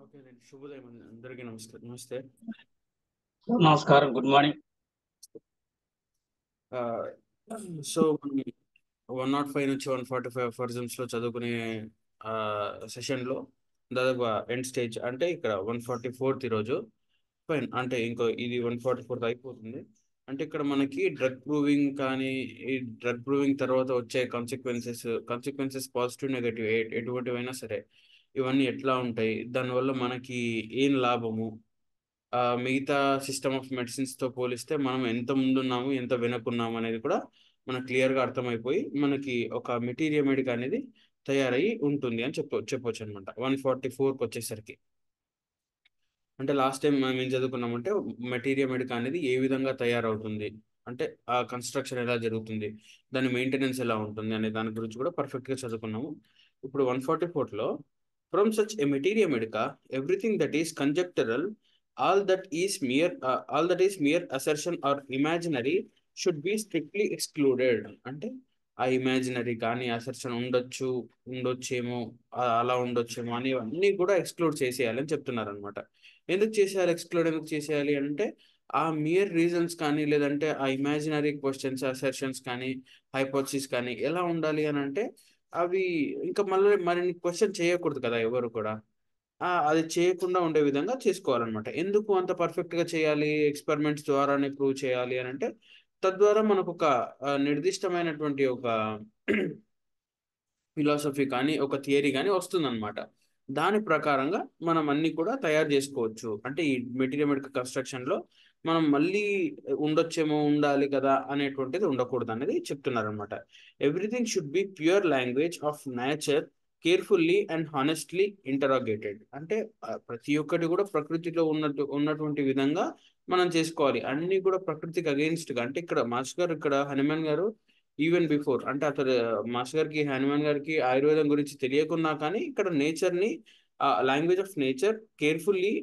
Okay అండి. శుభోదయం అండి. అందరికీ నమస్కారం. నమస్తే. నమస్కారం. Good morning. ఆహ్, సో, 105 నుంచి 145 అఫర్జమ్స్‌లో చదువుకునే సెషన్‌లో దాదాపుగా ఎండ్ స్టేజ్ అంటే ఇక్కడ 144థ్ ఈరోజు. ఫైన్. అంటే ఇంకో ఇది 144థ్ అయిపోతుంది. అంటే ఇక్కడ మనకి డ్రగ్ ప్రూవింగ్ కానీ, ఈ డ్రగ్ ప్రూవింగ్ తర్వాత వచ్చే కాన్సిక్వెన్సెస్ పాజిటివ్, నెగెటివ్ ఎటువంటివైనా సరే, ఇవన్నీ ఎట్లా ఉంటాయి? దానివల్ల మనకి ఏం లాభము? మిగతా సిస్టమ్ ఆఫ్ మెడిసిన్స్‌తో పోలిస్తే మనం ఎంత ముందున్నాము, ఎంత వెనకున్నాము అనేది కూడా మనకు క్లియర్‌గా అర్థమైపోయి, మనకి ఒక మెటీరియా మెడికా అనేది తయారయ్యి ఉంటుంది అని చెప్పొచ్చనమాట. 144కొచ్చేసరికి. అంటే లాస్ట్ టైమ్ మనం ఏం చదువుకున్నామంటే, మెటీరియా మెడికా అనేది ఏ విధంగా తయారవుతుంది? అంటే ఆ కన్‌స్ట్రక్షన్ ఎలా జరుగుతుంది? దాని మెయింటెనెన్స్ ఎలా ఉంటుంది? అనే దాని గురించి కూడా పర్ఫెక్ట్‌గా చదువుకున్నాము. ఇప్పుడు 144లో from such a materia medica everything that is conjectural all that is mere assertion or imaginary should be strictly excluded. అంటే ఆ ఇమాజినరీ కానీ, అసర్షన్ ఉండొచ్చేమో, అలా ఉండొచ్చేమో అనేవన్నీ కూడా ఎక్స్‌క్లూడ్ చేసేయాలని చెప్తున్నారనమాట. ఎందుకు చేసేయాలి? ఎక్స్‌క్లూడ్ ఎందుకు చేసేయాలి అంటే, ఆ మియర్ రీజన్స్ కానీ, లేదంటే ఆ ఇమాజినరీ క్వెషన్స్, అసర్షన్స్ కానీ, హైపోథసిస్ కానీ ఎలా ఉండాలి అనంటే, అవి ఇంకా మరిన్ని క్వెషన్ చేయకూడదు కదా ఎవరు కూడా. అది చేయకుండా ఉండే విధంగా చేసుకోవాలనమాట. ఎందుకు అంత పర్ఫెక్ట్‌గా చేయాలి? ఎక్స్‌పెరిమెంట్స్ ద్వారానే ప్రూవ్ చేయాలి అనంటే, తద్వారా మనకొక నిర్దిష్టమైనటువంటి ఒక ఫిలాసఫీ కానీ, ఒక థియరీ గాని వస్తుందనమాట. దాని ప్రకారంగా మనం అన్నీ కూడా తయారు జేసుకోవచ్చు. అంటే ఈ మెటీరియల్ మెడికల్ కన్‌స్ట్రక్షన్‌లో మనం మళ్ళీ ఉండొచ్చేమో, ఉండాలి కదా అనేటువంటిది ఉండకూడదనేది చెప్తున్నారనమాట. Everything should be pure language of nature carefully and honestly interrogated. అంటే ప్రతి ఒక్కటి కూడా ప్రకృతిలో ఉన్నటువంటి విధంగా మనం చేసుకోవాలి. అన్నీ కూడా ప్రకృతికి అగెయిన్స్ట్‌గా అంటే ఇక్కడ మాస్టర్ గారు ఇక్కడ హనుమాన్ గారు ఈవెన్ బిఫోర్ అంటే అతడు మాస్టర్ గారికి, హనుమాన్ గారికి ఆయుర్వేదం గురించి తెలియకున్నా కానీ, ఇక్కడ నేచర్‌ని language of nature carefully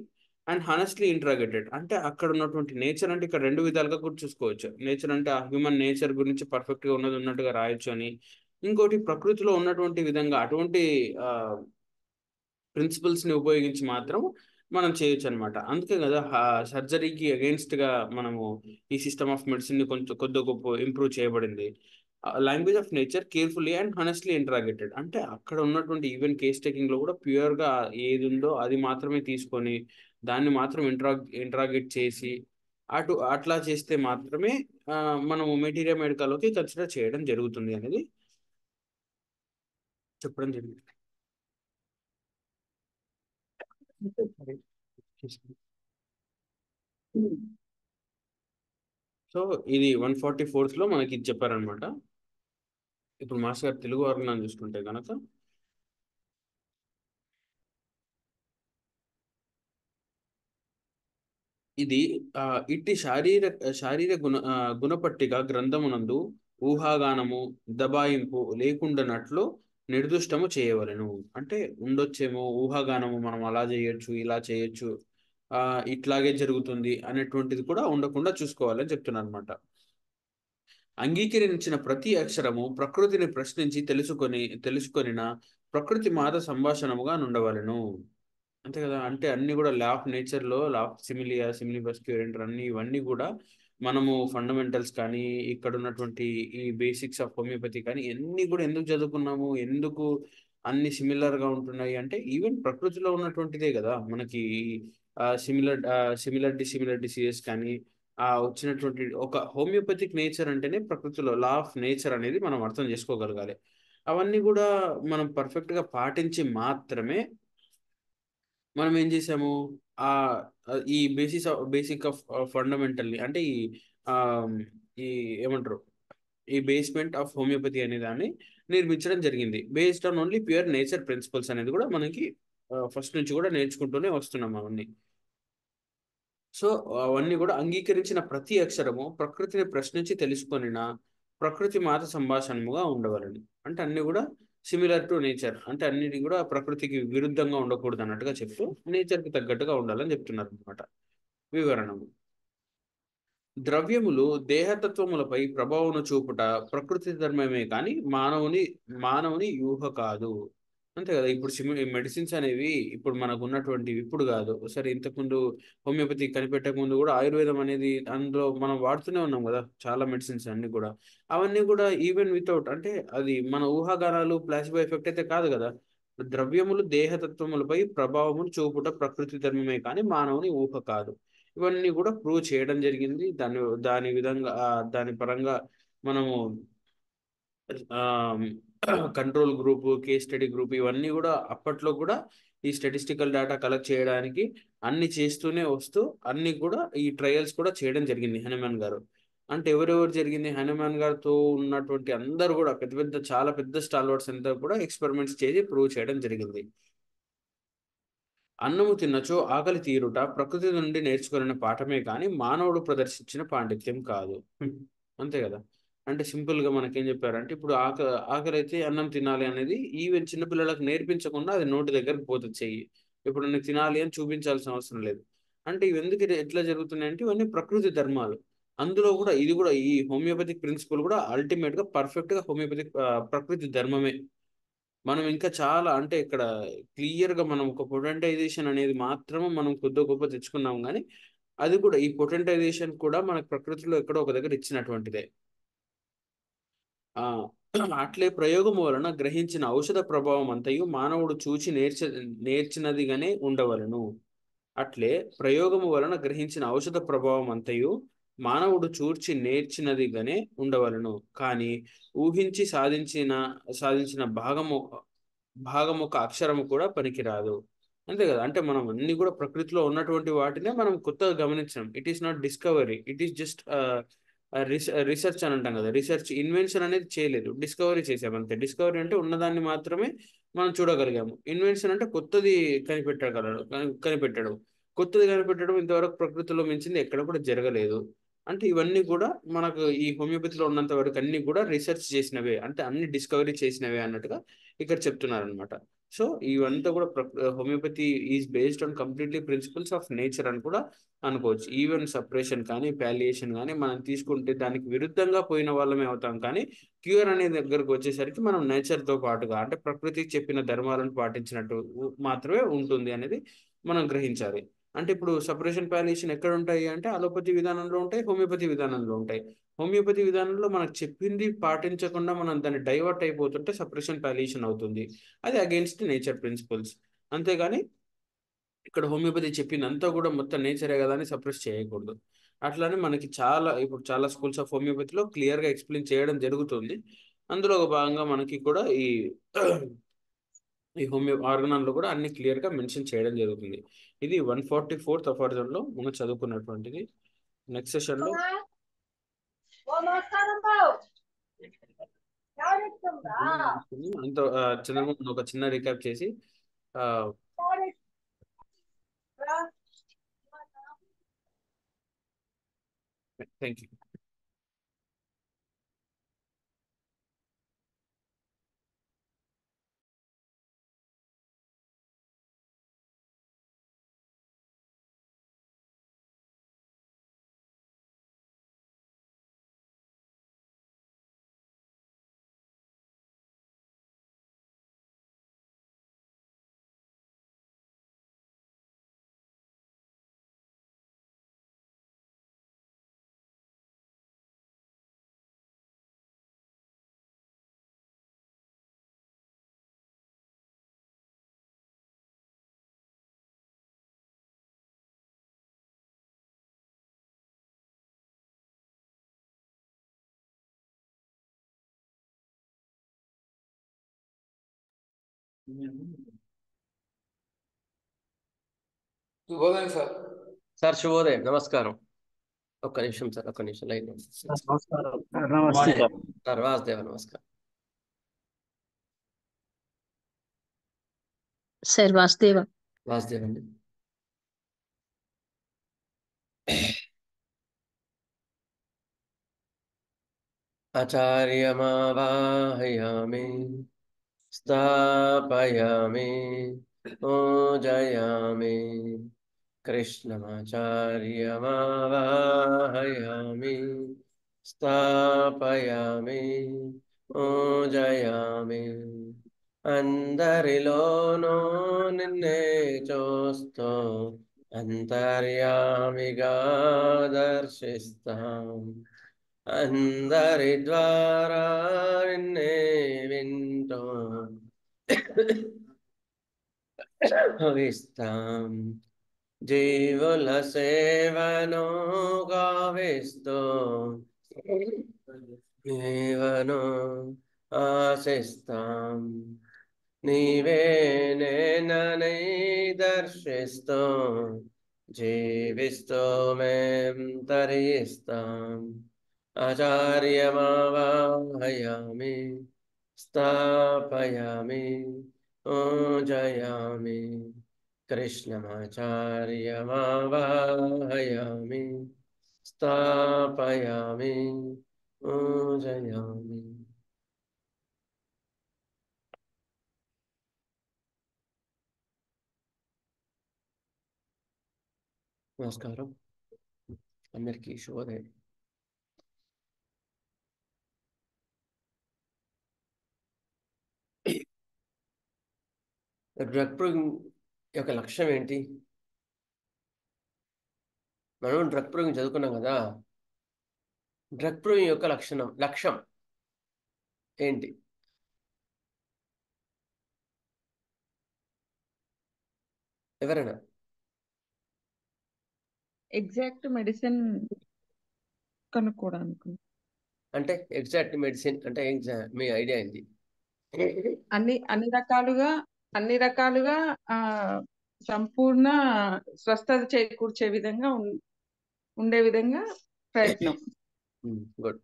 and honestly interrogated. అంటే అక్కడ ఉన్నటువంటి నేచర్ అంటే ఇక్కడ 2 విధాలుగా కూడా చూసుకోవచ్చు. నేచర్ అంటే ఆ హ్యూమన్ నేచర్ గురించి పర్ఫెక్ట్‌గా ఉన్నది ఉన్నట్టుగా రాయొచ్చు అని. ఇంకోటి ప్రకృతిలో ఉన్నటువంటి విధంగా అటువంటి ఆహ్, ప్రిన్సిపల్స్‌ని ఉపయోగించి మాత్రం మనం చేయొచ్చనమాట. అందుకే గదా! సర్జరీకి అగెయిన్స్ట్‌గా మనము ఈ సిస్టమ్ ఆఫ్ మెడిసిన్‌ని కొంచెం కొద్దో గొప్పో ఇంప్రూవ్ చేయబడింది. Language of nature carefully and honestly interrogated. అంటే అక్కడ ఉన్నటువంటి ఈవెన్ కేస్ టేకింగ్‌లో గూడా ప్యూర్‌గా ఏదుందో అది మాత్రమే తీసుకొని, దాన్ని మాత్రం ఇంటరాగేట్ చేసి, అట్లా చేస్తే మాత్రమే మనము మెటీరియా మెడికాలోకి కన్సిడర్ చేయడం జరుగుతుంది అనేది చెప్పడం జరిగింది. సో, ఇది 144లో మనకిది చెప్పారనమాట. ఇప్పుడు మాస్టర్ గారు తెలుగు వర్ణనం చూసుకుంటే గనక, ఇది ఇట్టి గుణపట్టిక గ్రంథమునందు ఊహాగానము, దబాయింపు లేకుండానట్లు నిర్దుష్టము చేయవలెను. అంటే ఉండొచ్చేమో, ఊహాగానము మనం అలా చేయొచ్చు, ఇలా చేయొచ్చు, ఇట్లాగే జరుగుతుంది అనేటువంటిది కూడా ఉండకుండా చూసుకోవాలని చెప్తున్నారనమాట. అంగీకరించిన ప్రతి అక్షరము ప్రకృతిని ప్రశ్నించి తెలుసుకొనిన ప్రకృతి మాత సంభాషణముగా నుండవలెను. అంతే కదా! అంటే అన్నీ గూడా లా ఆఫ్ నేచర్‌లో లా ఆఫ్ సిమిలీబస్ క్యూరెంటర్ ఇవన్నీ గూడా మనము ఫండమెంటల్స్ కానీ, ఇక్కడున్నటువంటి ఈ బేసిక్స్ ఆఫ్ హోమియోపతి కానీ ఇయన్నీ గూడా ఎందుకు చదువుకున్నాము? ఎందుకు అన్ని సిమిలర్‌గా ఉంటున్నాయి అంటే ఈవెన్ ప్రకృతిలో ఉన్నటువంటిదే గదా! మనకి సిమిలర్ డిసీజెస్ కానీ, వచ్చినటువంటి ఒక హోమియోపతిక్ నేచర్ అంటేనే ప్రకృతిలో లా ఆఫ్ నేచర్ అనేది మనం అర్థం చేసుకోగలగాలి. అవన్నీ గూడా మనం పర్ఫెక్ట్‌గా పాటించి మాత్రమే మనం ఏం చేసాము, ఆహ్, ఈ బేసిక్ ఆఫ్ ఫండమెంటల్‌ని అంటే ఆహ్, ఈ ఏమంటారు? ఈ బేస్‌మెంట్ ఆఫ్ హోమియోపతి అనే దాన్ని నిర్మించడం జరిగింది. Based on only pure nature principles అనేది కూడా మనకి ఫస్ట్ నుంచి కూడా నేర్చుకుంటూనే వస్తున్నాం అవన్నీ. సో, అవన్నీ గూడా అంగీకరించిన ప్రతి అక్షరము ప్రకృతిని ప్రశ్నించి తెలుసుకొనిన ప్రకృతి మాత సంభాషణముగా ఉండవలెను. అంటే అన్నీ గూడా సిమిలర్ టు నేచర్. అంటే అన్నిటి గూడా ప్రకృతికి విరుద్ధంగా ఉండకూడదన్నట్టుగా చెప్తూ నేచర్‌కి తగ్గట్టుగా ఉండాలని జెప్తున్నారనమాట. వివరణము. ద్రవ్యములు దేహతత్వములపై ప్రభావమును చూపుట ప్రకృతి ధర్మమే కానీ మానవుని యూహ కాదు. అంతే కదా. ఇప్పుడు మెడిసిన్స్ అనేవి ఇప్పుడు మనకు ఉన్నటువంటివి ఇప్పుడు కాదు, సరే ఇంతకుముందు హోమియోపతి కనిపెట్టక ముందు కూడా ఆయుర్వేదం అనేది అందులో మనం వాడుతూనే ఉన్నాం కదా చాలా మెడిసిన్స్ అన్ని కూడా. అవన్నీ కూడా ఈవెన్ వితౌట్ అంటే అది మన ఊహాగానాలు ప్లాసిబో ఎఫెక్ట్ అయితే కాదు కదా. ద్రవ్యములు దేహతత్వములపై ప్రభావములు చూపుట ప్రకృతి ధర్మమే కానీ మానవుని ఊహ కాదు. ఇవన్నీ కూడా ప్రూవ్ చేయడం జరిగింది. దాని విధంగా దాని పరంగా మనము control group, case study group ఇవన్నీ కూడా అప్పట్లో కూడా ఈ స్టాటిస్టికల్ డేటా కలెక్ట్ చేయడానికి అన్ని చేస్తూనే వస్తూ అన్ని కూడా ఈ ట్రయల్స్ కూడా చేయడం జరిగింది హనుమాన్ గారు. అంటే ఎవరెవరు జరిగింది, హనుమాన్ గారితో ఉన్నటువంటి అందరూ కూడా పెద్ద పెద్ద చాలా పెద్ద స్టాల్వర్డ్స్ అంతా కూడా ఎక్స్పెరిమెంట్స్ చేసి ప్రూవ్ చేయడం జరిగింది. అన్నము తిన్నచో ఆకలి తీరుట ప్రకృతి నుండి నేర్చుకున్న పాఠమే కానీ మానవుడు ప్రదర్శించిన పాండిత్యం కాదు. అంతే కదా. అంటే సింపుల్ గా మనకేం చెప్పారంటే ఇప్పుడు ఆకలి అయితే అన్నం తినాలి అనేది ఈవెన్ చిన్నపిల్లలకు నేర్పించకుండా అది నోటి దగ్గరకు పోతుంది చెయ్యి. ఇప్పుడు నేను తినాలి అని చూపించాల్సిన అవసరం లేదు. అంటే ఇవి ఎందుకు ఎట్లా జరుగుతున్నాయి అంటే ఇవన్నీ ప్రకృతి ధర్మాలు. అందులో కూడా ఇది కూడా ఈ హోమియోపతిక్ ప్రిన్సిపల్ కూడా అల్టిమేట్ గా పర్ఫెక్ట్ గా హోమియోపతిక్ ప్రకృతి ధర్మమే. మనం ఇంకా చాలా అంటే ఇక్కడ క్లియర్ గా మనం ఒక పొటెంటైజేషన్ అనేది మాత్రమే మనం కొద్ది గొప్ప తెచ్చుకున్నాం కానీ అది కూడా ఈ పొటెంటైజేషన్ కూడా మనకు ప్రకృతిలో ఎక్కడో ఒక దగ్గర ఇచ్చినటువంటిదే. ఆ అట్లే ప్రయోగము వలన గ్రహించిన ఔషధ ప్రభావం అంతయు మానవుడు చూచి నేర్చినదిగానే ఉండవలను. అట్లే ప్రయోగము వలన గ్రహించిన ఔషధ ప్రభావం అంతయు మానవుడు చూర్చి నేర్చినదిగానే ఉండవలను. కానీ ఊహించి సాధించిన భాగం ఒక అక్షరము కూడా పనికిరాదు. అంతే కదా. అంటే మనం అన్ని కూడా ప్రకృతిలో ఉన్నటువంటి వాటినే మనం కొత్తగా గమనించాం. It is not discovery, it is just research అని అంటాం కదా. రీసెర్చ్ ఇన్వెన్షన్ అనేది చేయలేదు, డిస్కవరీ చేసాం అంతే. డిస్కవరీ అంటే ఉన్నదాన్ని మాత్రమే మనం చూడగలిగాము. ఇన్వెన్షన్ అంటే కొత్తది కనిపెట్టడం. కొత్తది కనిపెట్టడం ఇంతవరకు ప్రకృతిలో మించింది ఎక్కడ కూడా జరగలేదు. అంటే ఇవన్నీ కూడా మనకు ఈ హోమియోపతిలో ఉన్నంత వరకు అన్ని కూడా రీసెర్చ్ చేసినవే, అంటే అన్ని డిస్కవరీ చేసినవే అన్నట్టుగా ఇక్కడ చెప్తున్నారు అనమాట. సో ఇవంతా కూడా homeopathy is based on completely principles of nature అని కూడా అనుకోవచ్చు. ఈవెన్ సపరేషన్ కానీ పాలియేషన్ కానీ మనం తీసుకుంటే దానికి విరుద్ధంగా పోయిన వాళ్ళమే అవుతాం. కానీ క్యూర్ అనే దగ్గరకు వచ్చేసరికి మనం నేచర్తో పాటుగా అంటే ప్రకృతికి చెప్పిన ధర్మాలను పాటించినట్టు మాత్రమే ఉంటుంది అనేది మనం గ్రహించాలి. అంటే ఇప్పుడు సపరేషన్ పాలియేషన్ ఎక్కడ ఉంటాయి అంటే అలోపతి విధానంలో ఉంటాయి, హోమియోపతి విధానంలో ఉంటాయి. హోమియోపతి విధానంలో మనకు చెప్పింది పాటించకుండా మనం దాన్ని డైవర్ట్ అయిపోతుంటే సపరేషన్ పాలియేషన్ అవుతుంది. అది అగేన్స్ట్ నేచర్ ప్రిన్సిపల్స్. అంతేగాని ఇక్కడ హోమియోపతి చెప్పిందంతా కూడా మొత్తం నేచరే కదా అని సప్రెస్ చేయకూడదు. అట్లానే మనకి ఇప్పుడు చాలా స్కూల్స్ ఆఫ్ హోమియోపతిలో క్లియర్గా ఎక్స్ప్లెయిన్ చేయడం జరుగుతుంది. అందులో ఒక భాగంగా మనకి కూడా ఈ హోమియో ఆర్గనాన్లో కూడా అన్ని క్లియర్గా మెన్షన్ చేయడం జరుగుతుంది. ఇది 144th అఫర్జన్లో మనం చదువుకున్నటువంటిది. నెక్స్ట్ సెషన్లో అంత చంద్రబాబు ఒక చిన్న రీక్యాప్ చేసి థ్యాంక్ యూ. శుభోదయం సార్. సార్ శుభోదయం, నమస్కారం. ఒక్క నిమిషం సార్, ఒక్క నిమిషం లైన్ నమస్కారం. నమస్తే సార్. సార్. వాసుదేవ నమస్కారం. సార్ వాసుదేవ. వాసుదేవ్ అండి. ఆచార్యమావాహయామి స్థాపయామి పూజయామి కృష్ణమాచార్యమావాహయామి స్థాపయామి పూజయామి అందరిలోనూ నిన్నే చూస్తూ అంతర్యామిగా దర్శిస్తాం. అందరి ద్వారా నిన్నే వింటూ ఇస్తాం. జీవుల సేవను గావిస్తూ జీవను ఆశిస్తాం. నీవే నేనని దర్శిస్తూ జీవిస్తూ మేం తరిస్తాం. ఆచార్యమావాహయామి స్థాపయామి పూజయామి. కృష్ణమాచార్యమావాహయామి స్థాపయామి పూజయామి. నమస్కారం అందరికీ శుభోదయం. డ్రగ్ ప్రూవింగ్ యొక్క లక్ష్యం ఏంటి? మనం డ్రగ్ ప్రూవింగ్ చదువుకున్నాం కదా. డ్రగ్ ప్రూవింగ్ యొక్క లక్ష్యం ఏంటి? ఎవరైనా ఎగ్జాక్ట్ మెడిసిన్ కనుక్కోవడానికి అంటే ఎగ్జాక్ట్ మెడిసిన్ అంటే మీ ఐడియా ఏంటి? అన్ని రకాలుగా సంపూర్ణ స్వస్థత చేకూర్చే విధంగా ఉండే విధంగా ప్రయత్నం. గుడ్.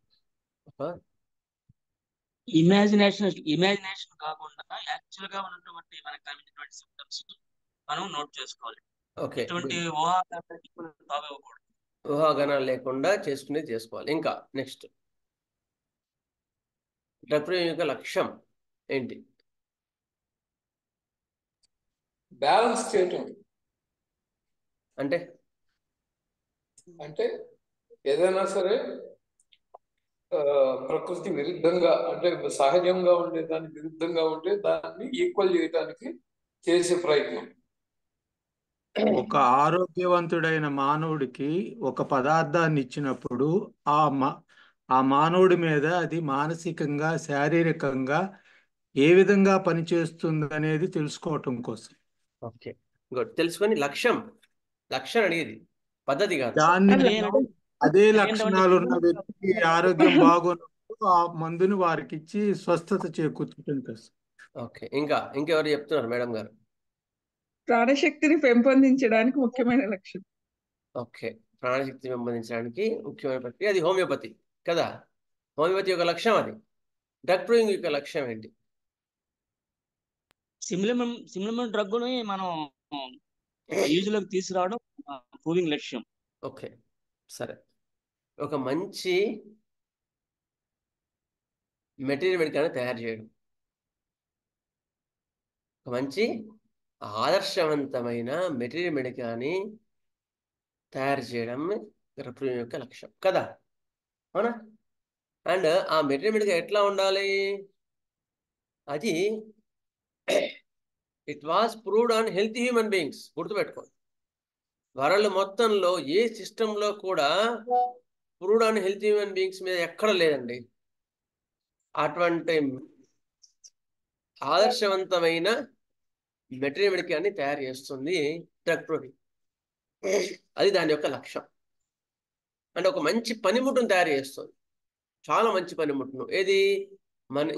ఇమాజినేషన్ కాకుండా యాక్చువల్ గా ఉన్నటువంటి మనకు కలిగినటువంటి సిమ్టమ్స్ మనం నోట్ చేసుకోవాలి. ఓకే, ఇటువంటి తావివ్వకూడదు. ఊహాగానాలు లేకుండా చేసుకోవాలి. ఇంకా నెక్స్ట్, డ్రగ్ ప్రూవింగ్ యొక్క లక్ష్యం ఏంటి? బ్యాలెన్స్ చేయటం. అంటే అంటే ఏదైనా సరే ప్రకృతి విరుద్ధంగా అంటే సహజంగా ఉండే దానికి విరుద్ధంగా ఉంటే దాన్ని ఈక్వల్ చేయడానికి చేసే ప్రయత్నం. ఒక ఆరోగ్యవంతుడైన మానవుడికి ఒక పదార్థాన్ని ఇచ్చినప్పుడు ఆ మానవుడి మీద అది మానసికంగా, శారీరకంగా ఏ విధంగా పనిచేస్తుంది అనేది తెలుసుకోవటం కోసం. Okay, good. తెలుసుకొని లక్ష్యం అడిగేది పద్ధతి కాదు. దాన్ని అదే లక్షణాలు ఉన్న వ్యక్తికి ఆరోగ్యం బాగున్నప్పుడు ఆ మందుని వారికి ఇచ్చి స్వస్థత చేకూర్చడం కోసం. ఓకే, ఇంకెవరు చెప్తున్నారు మేడం గారు? ప్రాణశక్తిని పెంపొందించడానికి ముఖ్యమైన లక్ష్యం. ఓకే, ప్రాణశక్తి పెంపొందించడానికి ముఖ్యమైన ప్రక్రియ అది హోమియోపతి కదా. హోమియోపతి యొక్క లక్ష్యం అది. డ్రగ్ ప్రూవింగ్ యొక్క లక్ష్యం ఏంటి? సిమిలర్ డ్రగ్ ని మనం యూజ్ లోకి తీసుకురావడం ప్రూవింగ్ లక్ష్యం. ఓకే, సరే. ఒక మంచి మెటీరియల్ మెడికాన్ని తయారు చేయడం, ఒక మంచి ఆదర్శవంతమైన మెటీరియల్ మెడికాన్ని తయారు చేయడం డ్రగ్ ప్రూవింగ్ యొక్క లక్ష్యం కదా, అవునా? అండ్ ఆ మెటీరియల్ మెడికా ఎట్లా ఉండాలి? అది it was proved on healthy human beings. గుర్తుపెట్టుకోండి, వరల్డ్ మొత్తంలో ఏ సిస్టంలో కూడా proved on healthy human beings మీద ఎక్కడ లేదండి. అటువంటి ఆదర్శవంతమైన మెటీరియల్ మెడికాన్ని తయారు చేస్తుంది డ్రగ్ ప్రూవింగ్. అది దాని యొక్క లక్ష్యం. అంటే ఒక మంచి పనిముట్టును తయారు చేస్తుంది, చాలా మంచి పనిముట్టును. ఏది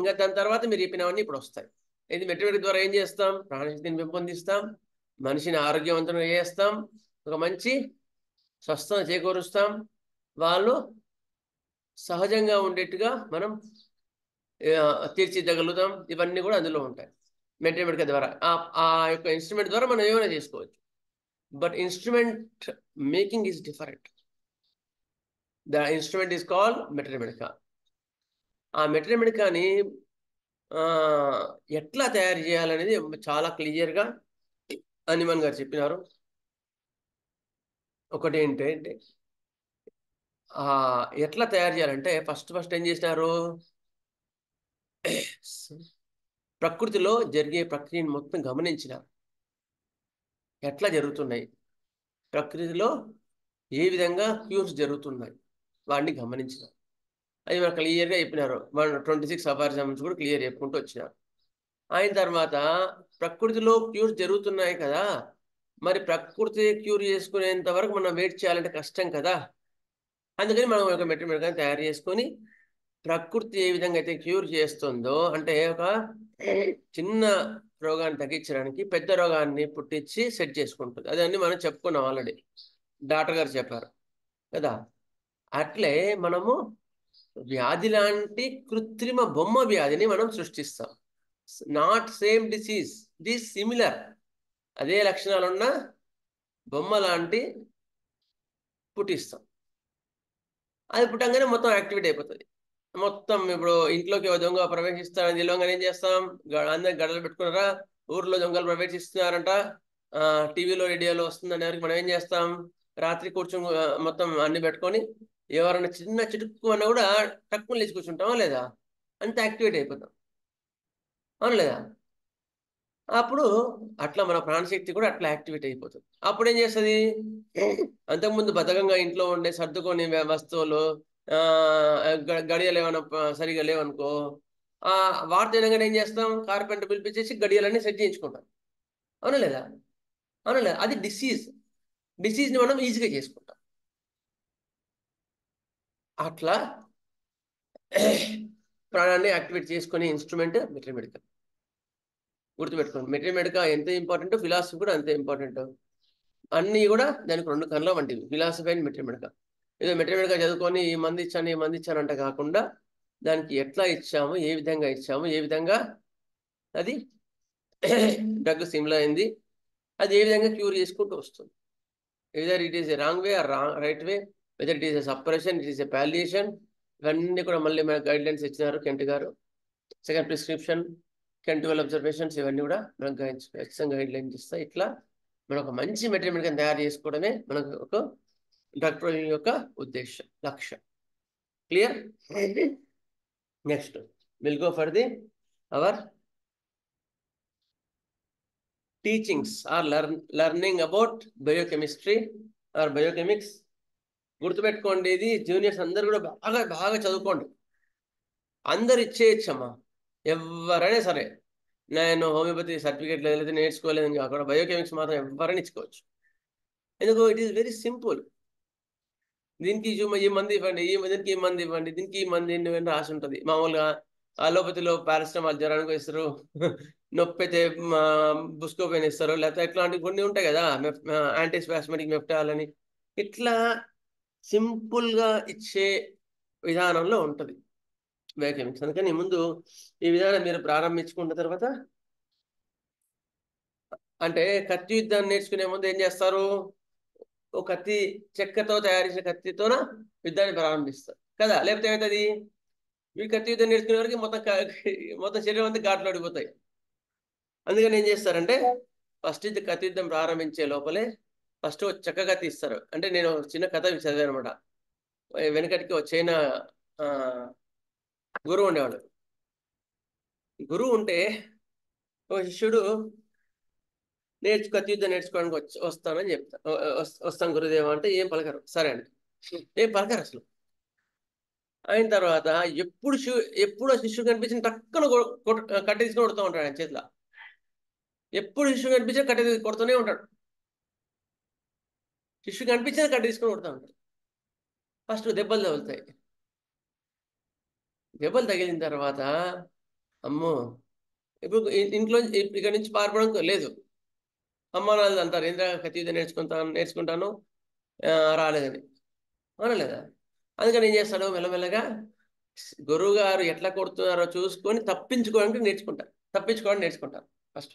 ఇంకా దాని తర్వాత మీరు చెప్పినవన్నీ ఇప్పుడు వస్తాయి. ఇది మెటీరియల్ ద్వారా ఏం చేస్తాం? ప్రాణశక్తిని పెంపొందిస్తాం, మనిషిని ఆరోగ్యవంతంగా చేస్తాం, ఒక మంచి స్వస్థత చేకూరుస్తాం, వాళ్ళు సహజంగా ఉండేట్టుగా మనం తీర్చిదిద్దగలుగుతాం. ఇవన్నీ కూడా అందులో ఉంటాయి మెటీరియల్ మెడికా ద్వారా. ఆ యొక్క ఇన్స్ట్రుమెంట్ ద్వారా మనం ఏమైనా చేసుకోవచ్చు. But instrument making is different. The instrument is called material medica. ఆ మెటీరియల్ మెడికాని ఎట్లా తయారు చేయాలనేది చాలా క్లియర్గా హనుమాన్ గారు చెప్పినారు. ఒకటి ఏంటంటే ఎట్లా తయారు చేయాలంటే ఫస్ట్ ఏం చేసినారు? ప్రకృతిలో జరిగే ప్రక్రియను మొత్తం గమనించిన ఎట్లా జరుగుతున్నాయి, ప్రకృతిలో ఏ విధంగా క్యూర్స్ జరుగుతున్నాయి వాటిని గమనించిన. అది మనకు క్లియర్గా చెప్పినారు. మన 26 అపారిజమ్స్ కూడా క్లియర్ చెప్పుకుంటూ వచ్చినారు. అయిన తర్వాత ప్రకృతిలో క్యూర్స్ జరుగుతున్నాయి కదా, మరి ప్రకృతి క్యూర్ చేసుకునేంత వరకు మనం వెయిట్ చేయాలంటే కష్టం కదా. అందుకని మనం ఒక మెటీరియల్ తయారు చేసుకొని ప్రకృతి ఏ విధంగా అయితే క్యూర్ చేస్తుందో, అంటే ఒక చిన్న రోగాన్ని తగ్గించడానికి పెద్ద రోగాన్ని పుట్టించి సెట్ చేసుకుంటుంది. అదన్నీ మనం చెప్పుకున్నాం ఆల్రెడీ, డాక్టర్ గారు చెప్పారు కదా. అట్లే మనము వ్యాధి లాంటి కృత్రిమ బొమ్మ వ్యాధిని మనం సృష్టిస్తాం. Not same disease, it is similar. అదే లక్షణాలున్న బొమ్మ లాంటి పుట్టిస్తాం. అది పుట్టంగానే మొత్తం యాక్టివేట్ అయిపోతుంది. మొత్తం ఇప్పుడు ఇంట్లోకి దొంగ ప్రవేశిస్తారని తెలియగానే ఏం చేస్తాం, అందరికి గడలు పెట్టుకున్నారా, ఊర్లో దొంగలు ప్రవేశిస్తున్నారంట, టీవీలో రేడియోలో వస్తుందని మనం ఏం చేస్తాం, రాత్రి కూర్చొని మొత్తం అన్ని పెట్టుకొని ఎవరైనా చిన్న చిటుక్కు అన్నా కూడా టక్కుని లేచి కూర్చుంటామా లేదా, అంత యాక్టివేట్ అయిపోతాం, అవును లేదా. అప్పుడు అట్లా మన ప్రాణశక్తి కూడా అట్లా యాక్టివేట్ అయిపోతుంది. అప్పుడు ఏం చేస్తుంది, అంతకుముందు బద్ధకంగా ఇంట్లో ఉండే సర్దుకొని వస్తువులు గడియలు ఏమైనా సరిగా లేవనుకో, వార్త వినగానే ఏం చేస్తాం, కార్పెంటర్ పిలిపించేసి గడియలన్నీ సెట్ చేయించుకుంటాం, అవునా లేదా, అవునా లేదా. అది డిసీజ్ని మనం ఈజీగా చేసుకుంటాం. అట్లా ప్రాణాన్ని యాక్టివేట్ చేసుకునే ఇన్స్ట్రుమెంట్ మెటీరియల్. గుర్తుపెట్టుకోండి, మెటీరియల్ ఎంత ఇంపార్టెంట్, ఫిలాసఫీ కూడా అంతే ఇంపార్టెంట్. అన్నీ కూడా దానికి రెండు కళ్ళ వంటివి, ఫిలాసఫీ అండ్ మెటీరియల్. ఏదో మెటీరియల్ చదువుకొని ఈ మంది ఇచ్చాను అంటే కాకుండా దానికి ఎట్లా ఇచ్చాము, ఏ విధంగా ఇచ్చాము, ఏ విధంగా అది డ్రగ్ సిమిలర్ అయింది, అది ఏ విధంగా క్యూర్ చేసుకుంటూ వస్తుంది. Whether it is a wrong way or right way, whether it is a separation, it is a palliation, ఇవన్నీ కూడా మళ్ళీ మనకు గైడ్ లైన్స్ ఇచ్చినారు కెంట్ గారు. సెకండ్ ప్రిస్క్రిప్షన్, కెంట్ 12 అబ్జర్వేషన్స్, ఇవన్నీ కూడా మనకు ఖచ్చితంగా గైడ్ లైన్స్ ఇస్తాయి. ఇట్లా మనం ఒక మంచి మెటీరియల్ తయారు చేసుకోవడమే మనకు ఒక డ్రగ్ ప్రొవైడింగ్ యొక్క ఉద్దేశం, లక్ష్యం. Clear? Next will go for the our teachings or learning about biochemistry or biochemics. గుర్తుపెట్టుకోండి, ఇది జూనియర్స్ అందరు కూడా బాగా చదువుకోండి. అందరు ఇచ్చేయచ్చమ్మా, ఎవరైనా సరే. నేను హోమియోపతి సర్టిఫికేట్ లేకపోతే నేర్చుకోలేదని కాకుండా బయోకెమిక్స్ మాత్రం ఎవరైనా ఇచ్చుకోవచ్చు. ఎందుకు, ఇట్ ఈస్ వెరీ సింపుల్. దీనికి ఈ మంది ఇవ్వండి, దీనికి ఈ మంది ఇవ్వండి, దీనికి ఈ మంది ఇవ్వండి రాసి ఉంటుంది. మామూలుగా అలోపతిలో పారాసిటమాల్ జ్వరానికి ఇస్తారు, నొప్పి అయితే బుస్కోపెన్ ఇస్తారు, లేకపోతే ఇట్లాంటివి కొన్ని ఉంటాయి కదా, యాంటీస్పాస్మటిక్ మెప్టాల్ అని. ఇట్లా సింపుల్గా ఇచ్చే విధానంలో ఉంటుంది బయోకెమిక్స్. అందుకని ముందు ఈ విధానం మీరు ప్రారంభించుకున్న తర్వాత, అంటే కత్తి యుద్ధాన్ని నేర్చుకునే ముందు ఏం చేస్తారు, ఒక కత్తి చెక్కతో తయారు చేసిన కత్తితోన యుద్ధాన్ని ప్రారంభిస్తారు కదా. లేకపోతే ఏమవుతుంది, ఈ కత్తి యుద్ధం నేర్చుకునే వరకు మొత్తం శరీరం అంతా ఘాట్లు ఓడిపోతాయి. అందుకని ఏం చేస్తారంటే, ఫస్ట్ ఇది కత్తి యుద్ధం ప్రారంభించే లోపలే ఫస్ట్ చెక్క కత్తి ఇస్తారు. అంటే నేను చిన్న కథ చదివాను అనమాట. వెనకటికి చైన గురువు ఉండేవాడు. గురువు ఉంటే ఒక శిష్యుడు కత్తి యుద్ధం నేర్చుకోవడానికి వస్తానని వస్తాను గురుదేవ అంటే ఏం పలకరు. సరే అండి, ఏం పలకరు అసలు. అయిన తర్వాత ఎప్పుడు శిష్యుడు కనిపించిన టక్కున కట్టె తీసుకుని కొడుతూ ఉంటాడు ఆయన చేతిలో. ఎప్పుడు శిష్యుడు కనిపించిన కట్టె కొడుతూనే ఉంటాడు. శిష్యుడు కనిపించిన కట్టె తీసుకుని కొడుతూ ఉంటాడు. ఫస్ట్ దెబ్బలు తగులుతాయి. దెబ్బలు తగిలిన తర్వాత అమ్మో, ఇప్పుడు ఇంట్లో ఇక్కడ నుంచి పారిపోవడం లేదు. అమ్మ నాన్న అంటారు, ఏంద్ర కత్తి యుద్ధం నేర్చుకుంటాను రాలేదని, అవునా లేదా. అందుకని ఏం చేస్తాడు, మెల్లమెల్లగా గురువు గారు ఎట్లా కొడుతున్నారో చూసుకొని తప్పించుకోవడానికి నేర్చుకుంటారు. ఫస్ట్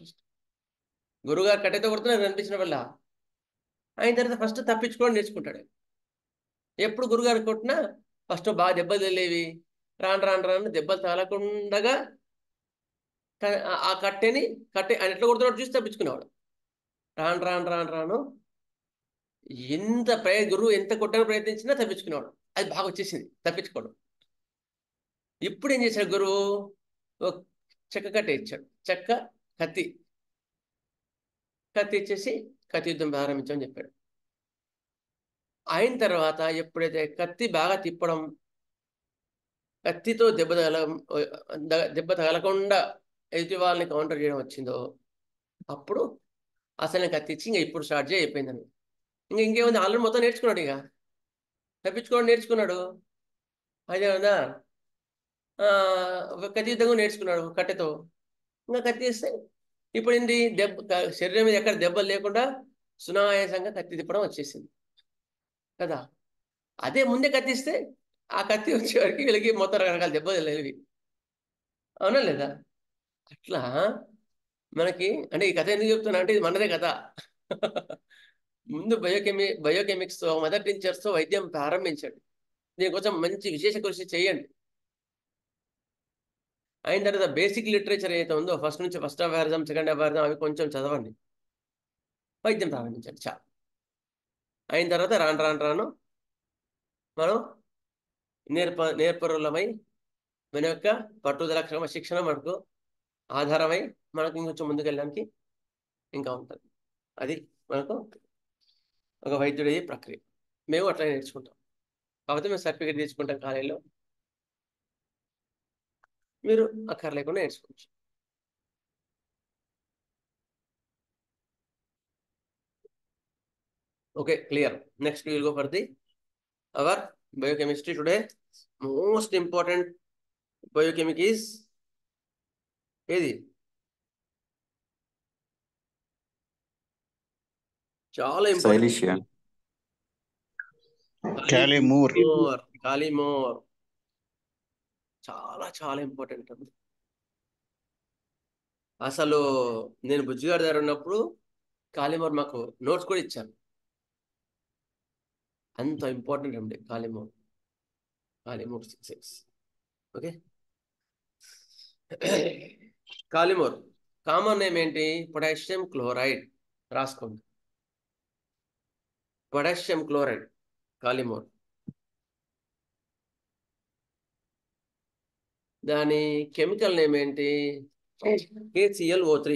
గురువుగారు కట్టెతో కొడుతున్నారు కనిపించిన వల్ల, అయిన తర్వాత ఫస్ట్ తప్పించుకోవడం నేర్చుకుంటాడు. ఎప్పుడు గురుగారు కొట్టినా ఫస్ట్ బాగా దెబ్బలు తెలియవి, రాను దెబ్బలు తగలకుండా ఆ కట్టె ఆయన ఎట్లా కొడుతున్నాడు చూసి తప్పించుకునేవాడు. రాను గురువు ఎంత కొట్టడానికి ప్రయత్నించినా తప్పించుకునేవాడు. అది బాగా వచ్చేసింది తప్పించుకోవడం. ఇప్పుడు ఏం చేశాడు గురువు, చెక్క కట్టె ఇచ్చాడు. చెక్క కత్తి ఇచ్చేసి కత్తి యుద్ధం ప్రారంభించమని చెప్పాడు. అయిన తర్వాత ఎప్పుడైతే కత్తి బాగా తిప్పడం, కత్తితో దెబ్బ తగలకుండా ఎదుటి వాళ్ళని కౌంటర్ చేయడం వచ్చిందో అప్పుడు అసలు కత్తి ఇచ్చి ఇంకా ఇప్పుడు స్టార్ట్ చేయి అయిపోయిందని. ఇంకేముంది, ఆల్రెడీ మొత్తం నేర్చుకున్నాడు. ఇక తప్పించుకోవడం నేర్చుకున్నాడు. అదే కదా, కత్తి యుద్ధం కూడా నేర్చుకున్నాడు కట్టెతో. ఇంకా కత్తి ఇస్తే ఇప్పుడు ఏంటి, శరీరం మీద ఎక్కడ దెబ్బలు లేకుండా సునాయాసంగా కత్తి తిప్పడం వచ్చేసింది కదా. అదే ముందే కత్తిస్తే ఆ కత్తి వచ్చేవారికి వీళ్ళకి మొత్తం రకరకాల దెబ్బలు లేవి. అవునా లేదా? అట్లా మనకి అంటే ఈ కథ ఎందుకు చెప్తున్నా అంటే ఇది మనదే కథ. ముందు బయోకెమిక్స్తో మదర్ టీచర్స్తో వైద్యం ప్రారంభించండి. దీనికోసం మంచి విశేష కృషి చేయండి. అయిన తర్వాత బేసిక్ లిటరేచర్ ఏదైతే ఉందో ఫస్ట్ అవారిజం, సెకండ్ అవారిజం అవి కొంచెం చదవండి. వైద్యం ప్రారంభించండి చాలు. అయిన తర్వాత రాను మనం నేర్పరులమై మన యొక్క పట్టుదల క్రమశిక్షణ మనకు ఆధారమై మనకు ఇంకొంచెం ముందుకెళ్ళడానికి ఇంకా ఉంటుంది. అది మనకు ఒక వైద్యుడయ్యే ప్రక్రియ. మేము అట్లా నేర్చుకుంటాం. కాకపోతే మేము సర్టిఫికేట్ తీసుకుంటాం కాలేజీలో, మీరు అక్కర్లేకుండా నేర్చుకోవచ్చు. Okay, clear. Next will go for the our biochemistry today. Most important biochemic is ఏది? చాలా ఇంపార్టెంట్, కాలిమోర్. చాలా చాలా ఇంపార్టెంట్. అసలు నేను బుజ్జిగాడి దగ్గర ఉన్నప్పుడు కాలిమోర్ మాకు నోట్స్ కూడా ఇచ్చాను. అంత ఇంపార్టెంట్ అండి కాలిమోర్ 6. ఓకే, కాలిమోర్ కామన్ నేమ్ ఏంటి? Potassium chloride. రాసుకోండి, పొటాషియం క్లోరైడ్ కాలిమోర్. దాని కెమికల్ నేమ్ ఏంటి? KClO3.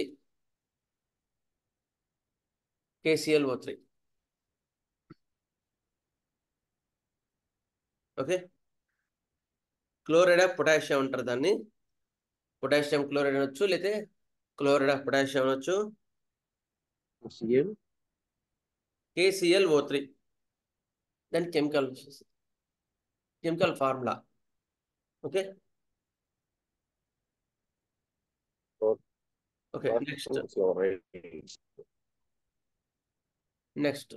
Okay, chloride of potassium అంటారు దాన్ని. పొటాషియం క్లోరైడ్ అనొచ్చు, లేకపోతే క్లోరైడ్ ఆఫ్ పొటాషియం అనొచ్చు. KClO3 దాని chemical formula. Okay okay, next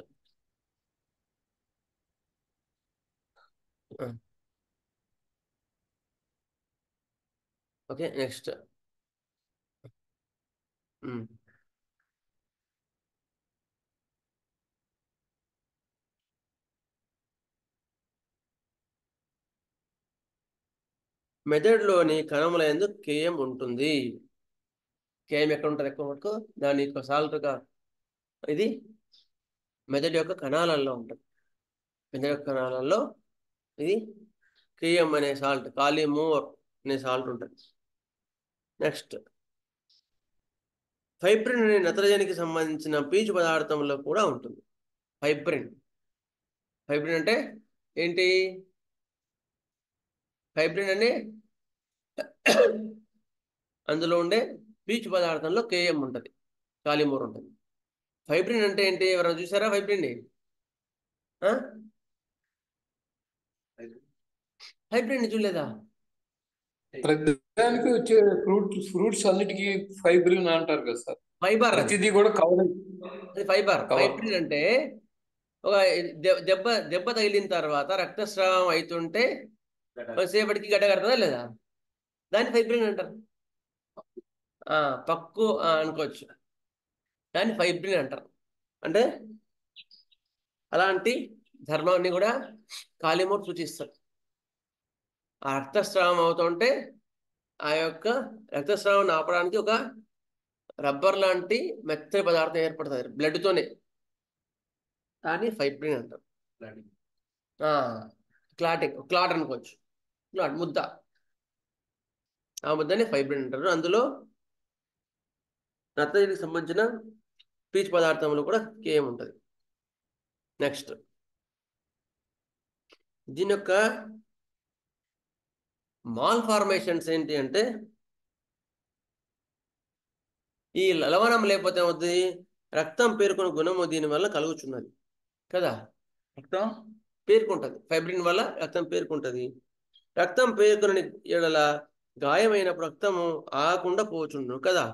okay, next మెదడులోని కణముల యందు కేయం ఉంటుంది. కేయం ఎక్కడ ఉంటుంది? ఎక్కువ మటుకు దాని యొక్క సాల్ట్గా ఇది మెదడు యొక్క కణాలలో ఉంటుంది. మెదడు యొక్క కణాలలో ఇది కేయం అనే సాల్ట్, కాలిమోర్ అనే సాల్ట్ ఉంటుంది. నెక్స్ట్ ఫైబ్రిన్ అనే నత్రజనికి సంబంధించిన పీచు పదార్థంలో కూడా ఉంటుంది. ఫైబ్రిన్ అంటే ఏంటి? ఫైబ్రిన్ అనే అందులో ఉండే పీచు పదార్థంలో కేఎం ఉంటుంది, కాలిమోర్ ఉంటుంది. ఫైబ్రిన్ అంటే ఏంటి? ఎవరైనా చూసారా ఫైబ్రిన్? ఫైబ్రిన్ చూడలేదా? ప్రతిదానికి వచ్చే ఫ్రూట్స్ అన్నిటికీ ఫైబ్రిన్ అంటారు కదా సార్. ఫైబర్, ప్రతిదీ కూడా కవర్. అది ఫైబర్. ఫైబ్రిన్ అంటే ఒక దెబ్బ తగిలిన తర్వాత రక్తస్రావం అవుతుంటే సేపటికి గడ్డ కడుతుందా లేదా? దాన్ని ఫైబ్రిన్ అంటారు. పక్కు అనుకోవచ్చు, దాన్ని ఫైబ్రిన్ అంటారు. అంటే అలాంటి ధర్మాన్ని కూడా కాలిమోర్ సూచిస్తారు. ఆ రక్తస్రావం అవుతుంటే ఆ యొక్క రక్తస్రావాన్ని ఆపడానికి ఒక రబ్బర్ లాంటి మెత్తని పదార్థం ఏర్పడుతుంది బ్లడ్తోనే, దాన్ని ఫైబ్రిన్ అంటారు. క్లాట్ అనుకోవచ్చు, ముద్ద. ఆ ముద్దని ఫైబ్రిన్ అంటారు. అందులో రక్తజనికి సంబంధించిన పీచు పదార్థంలో కూడా కేఎం ఉంటుంది. నెక్స్ట్ దీని యొక్క మాల్ ఫార్మేషన్స్ ఏంటి అంటే, ఈ లవణం లేకపోతే ఏమవుతుంది, రక్తం పేరుకునే గుణము దీనివల్ల కలుగుతున్నది కదా. రక్తం పేరుకుంటుంది, ఫైబ్రిన్ వల్ల రక్తం పేరుకుంటుంది. రక్తం పేరుకుని ఎడల గాయమైనప్పుడు రక్తము ఆగకుండా పోచుండు కదా.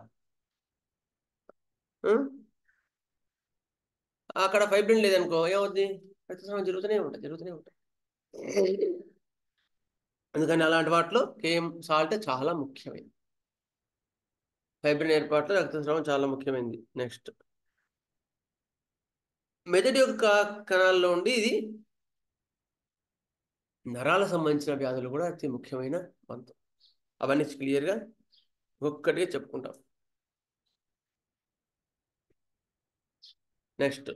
అక్కడ ఫైబ్రిన్ లేదనుకో ఏమవుద్ది, రక్తస్రావం జరుగుతూనే ఉంటుంది. అందుకని అలాంటి వాటిలో కేఎం సాల్ట్ చాలా ముఖ్యమైనది. ఫైబ్రిన్ ఏర్పాట్లో రక్తస్రావం చాలా ముఖ్యమైనది. నెక్స్ట్ మెదడు యొక్క కణాల్లో ఉండి ఇది నరాల సంబంధించిన వ్యాధులు కూడా అతి ముఖ్యమైన పంతం. అవన్నీ క్లియర్గా ఒక్కటిగా చెప్పుకుంటాం. నెక్స్ట్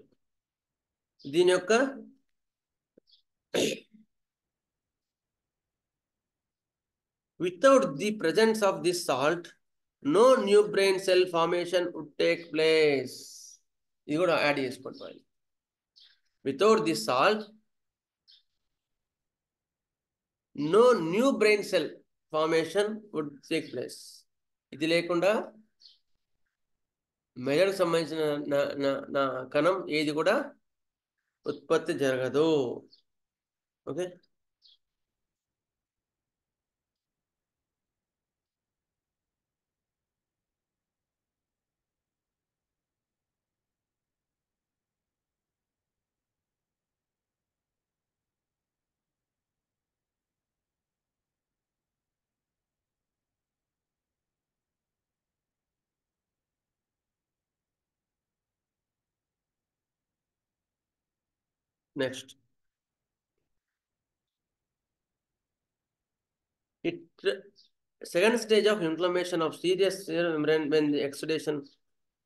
దీని యొక్క without the presence of this salt, no new brain cell formation would take place. ఇది కూడా యాడ్ చేసుకోవాలి. Without this salt, no new brain cell formation would take place. ఇది లేకుండా మెదడుకు సంబంధించిన కణం ఏది కూడా ఉత్పత్తి జరగదు. Okay, next second stage of inflammation of serious cell membrane when the exudation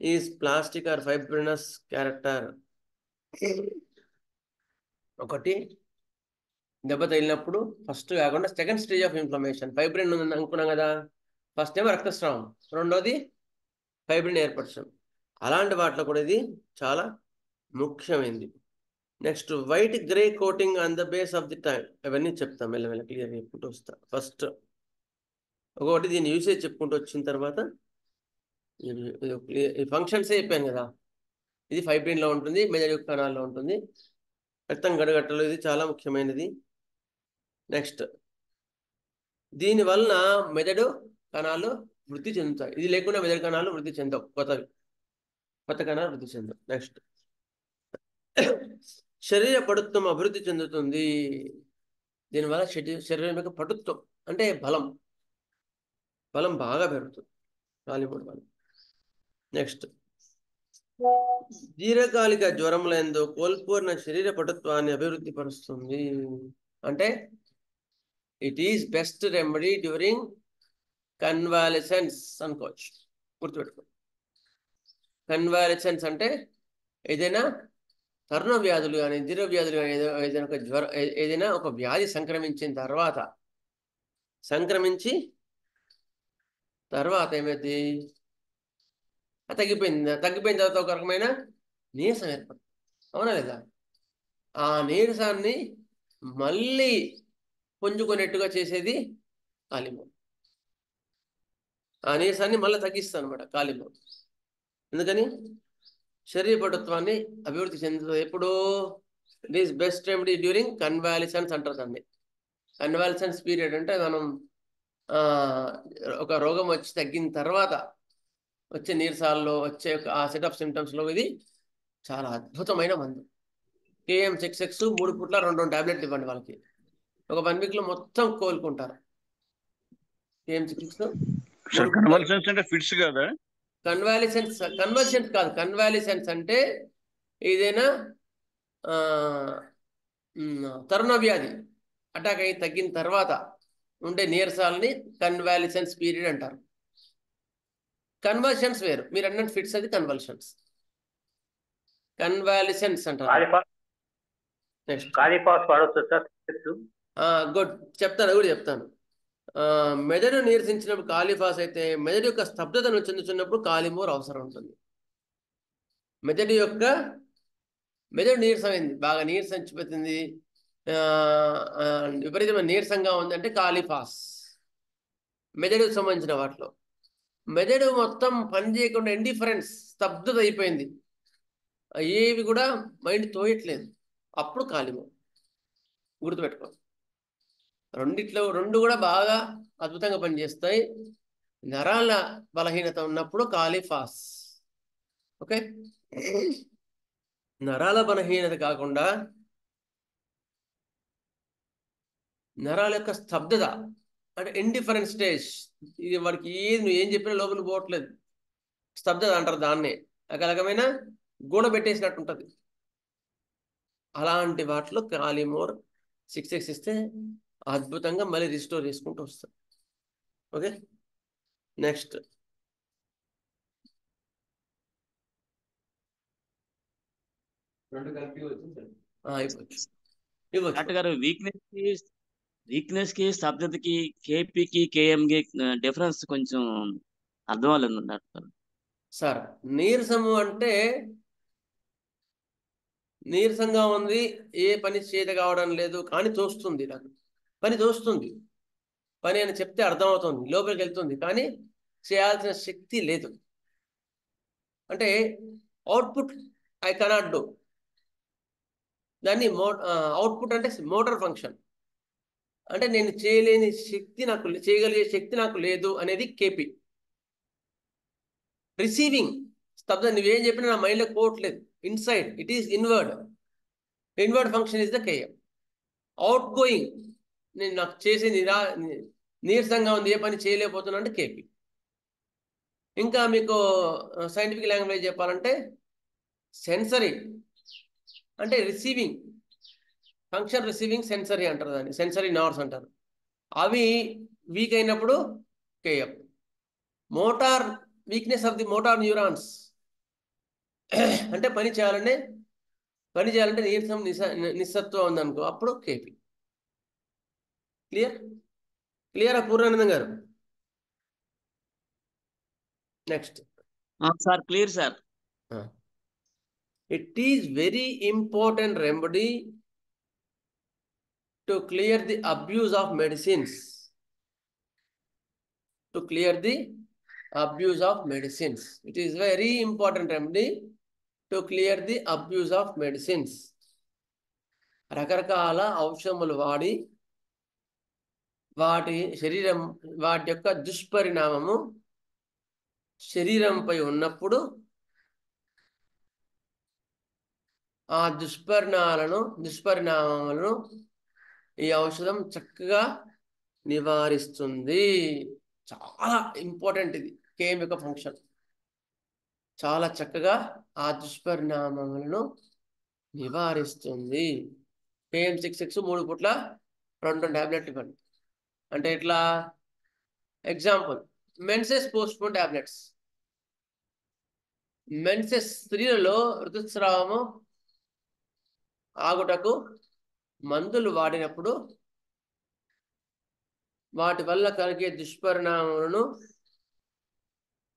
is plastic or fibrinous character. ఒకటి దెబ్బ తగిలినప్పుడు ఫస్ట్ కాకుండా second stage of inflammation, fibrin ఉంది అనుకున్నాం కదా. ఫస్ట్ ఏమో రక్తస్రావం, రెండోది ఫైబ్రిన్ ఏర్పరచడం. అలాంటి వాటిలో కూడా ఇది చాలా ముఖ్యమైనది. Next white grey coating on the base of the time. అవన్నీ చెప్తాం మెల్లమెల్ల క్లియర్ చెప్పుకుంటూ వస్తా. ఫస్ట్ ఒకటి దీని యూసేజ్ చెప్పుకుంటూ వచ్చిన తర్వాత ఫంక్షన్సే చెప్పాను కదా. ఇది ఫైబ్రిన్లో ఉంటుంది, మెదడు కణాల్లో ఉంటుంది, రక్తం గడగట్టలు, ఇది చాలా ముఖ్యమైనది. నెక్స్ట్ దీని వలన మెదడు కణాలు వృద్ధి చెందుతాయి. ఇది లేకుండా మెదడు కణాలు వృద్ధి చెందవు, కొత్త కణాలు వృద్ధి చెందవు. నెక్స్ట్ శరీర పటుత్వం అభివృద్ధి చెందుతుంది. దీనివల్ల శరీరం యొక్క పటుత్వం అంటే బలం బాగా పెరుగుతుంది, కాలిపోటు బలం. నెక్స్ట్ దీర్ఘకాలిక జ్వరములందు కోల్పోయిన శరీర పటుత్వాన్ని అభివృద్ధి పరుస్తుంది. అంటే it is best remedy during convalescence అనుకోవచ్చు, గుర్తుపెట్టుకో. కన్వాలెసెన్స్ అంటే ఏదైనా తరుణ వ్యాధులు కానీ దీర్ఘ వ్యాధులు కానీ ఏదైనా ఒక ఏదైనా ఒక వ్యాధి సంక్రమించిన తర్వాత ఏమైంది, తగ్గిపోయిన తర్వాత ఒక రకమైన నీరసం ఏర్పడుతుంది, అవునా లేదా. ఆ నీరసాన్ని మళ్ళీ పుంజుకునేట్టుగా చేసేది కాలిమోన్. ఆ నీరసాన్ని మళ్ళీ తగ్గిస్తాను అనమాట కాలిమోన్. ఎందుకని శరీర పటుత్వాన్ని అభివృద్ధి చెందుతుంది. ఎప్పుడు it is best remedy during convalescence అంటారు దాన్ని. కన్వాలిసెన్స్ పీరియడ్ అంటే మనం ఒక రోగం వచ్చి తగ్గిన తర్వాత వచ్చే నీరసాల్లో వచ్చే ఆ సెట్ ఆఫ్ సిమ్టమ్స్లో ఇది చాలా అద్భుతమైన మందు. కేఎం 6 3 పూట్ల 2 టాబ్లెట్లు ఇవ్వండి వాళ్ళకి, ఒక 1 వీక్లో మొత్తం కోలుకుంటారు. కేఎం 6 కన్వాలిసెన్స్ అంటే ఫిట్స్ కదా. కన్వాలిసెన్స్ కాదు. కన్వాలిసెన్స్ అంటే ఏదైనా తరుణ వ్యాధి అటాక్ అయి తగ్గిన తర్వాత ఉండే నీరసాలని కన్వాలిసెన్స్ పీరియడ్ అంటారు. కన్వల్షన్స్ వేరు, మీరు అన్నట్టు ఫిట్స్ అది కన్వల్షన్స్. కన్వాలిసెన్స్ అంటారు. నెక్స్ట్ గుడ్, చెప్తాను. మెదడు నీరసించినప్పుడు కాలిఫాస్ అయితే మెదడు యొక్క స్తబ్దతను చెందుతున్నప్పుడు కాలిమోర్ అవసరం ఉంటుంది. మెదడు నీరసమైంది, బాగా నీరసించిపోతుంది, విపరీతమైన నీరసంగా ఉందంటే కాలిఫాస్. మెదడుకు సంబంధించిన వాటిలో మెదడు మొత్తం పని చేయకుండా ఇండిఫరెన్స్, స్తబ్దత అయిపోయింది, ఏవి కూడా మైండ్ తోయట్లేదు, అప్పుడు కాలిమోర్. గుర్తుపెట్టుకో, రెండు కూడా బాగా అద్భుతంగా పనిచేస్తాయి. నరాల బలహీనత ఉన్నప్పుడు కాలిఫాస్. ఓకే, నరాల బలహీనత కాకుండా నరాల యొక్క స్తబ్దత అంటే ఇండిఫరెంట్ స్టేజ్, ఇది వాడికి నువ్వు ఏం చెప్పినా లోపల పోవట్లేదు, స్తబ్దత అంటారు దాన్నే. ఒక రకమైన గూడబెట్టేసినట్టు ఉంటుంది. అలాంటి వాటిలో కాలిమోర్ 6x ఇస్తే అద్భుతంగా మళ్ళీ రిస్టోర్ చేసుకుంటూ వస్తుంది. ఓకే, నెక్స్ట్ డాక్టర్ గారు వీక్నెస్ కి స్తబ్దతకి కేపీకి కేఎంకి డిఫరెన్స్ కొంచెం అర్థం అవ్వలేదు డాక్టర్. సార్, నీరసము అంటే నీరసంగా ఉంది, ఏ పని చేత కావడం లేదు, కానీ తోస్తుంది, నాకు పని తోస్తుంది, పని అని చెప్తే అర్థమవుతుంది, లోపలికి వెళ్తుంది, కానీ చేయాల్సిన శక్తి లేదు. అంటే అవుట్పుట్ ఐ కెనాట్ డూ, దాన్ని అవుట్పుట్ అంటే మోటార్ ఫంక్షన్, అంటే నేను చేయలేని శక్తి నాకు, చేయగలిగే శక్తి నాకు లేదు అనేది కేపీ. రిసీవింగ్ స్తబ్దత, నువ్వేం చెప్పినా నా మైండ్లో పోవట్లేదు, inside it is inward function is the KM. Out going, నేను నాకు చేసే నీరసంగా ఉంది, ఏ పని చేయలేకపోతున్నా అంటే కేపీ. ఇంకా మీకు సైంటిఫిక్ లాంగ్వేజ్ చెప్పాలంటే సెన్సరీ అంటే రిసీవింగ్ ఫంక్షన్, రిసీవింగ్ సెన్సరీ అంటారు, దాన్ని సెన్సరీ నర్వ్స్ అంటారు. అవి వీక్ అయినప్పుడు KM. Motor weakness of the motor neurons అంటే పని చేయాలంటే నీరసం నిస్సత్వం ఉందనుకో, అప్పుడు కేపీ. క్లియరా పూర్ణానందం గారు? Next sir, clear sir. It is very important remedy to clear the abuse of medicines. It is very important remedy to clear the abuse of medicines. రకరకాల ఔషధములు వాడి వాటి యొక్క దుష్పరిణామము శరీరంపై ఉన్నప్పుడు ఆ దుష్పరిణామములను ఈ ఔషధం చక్కగా నివారిస్తుంది. చాలా ఇంపార్టెంట్ ఇది, కేఎం యొక్క ఫంక్షన్. చాలా చక్కగా ఆ దుష్పరిణామములను నివారిస్తుంది. కేఎం 6x 3 పూట్ల 2 టాబ్లెట్లు ఇవ్వండి. అంటే ఇట్లా example, menses postpone tablets. Menses స్త్రీలలో ఋతుస్రావము ఆగుటకు మందులు వాడినప్పుడు వాటి వల్ల కలిగే దుష్పరిణామాలను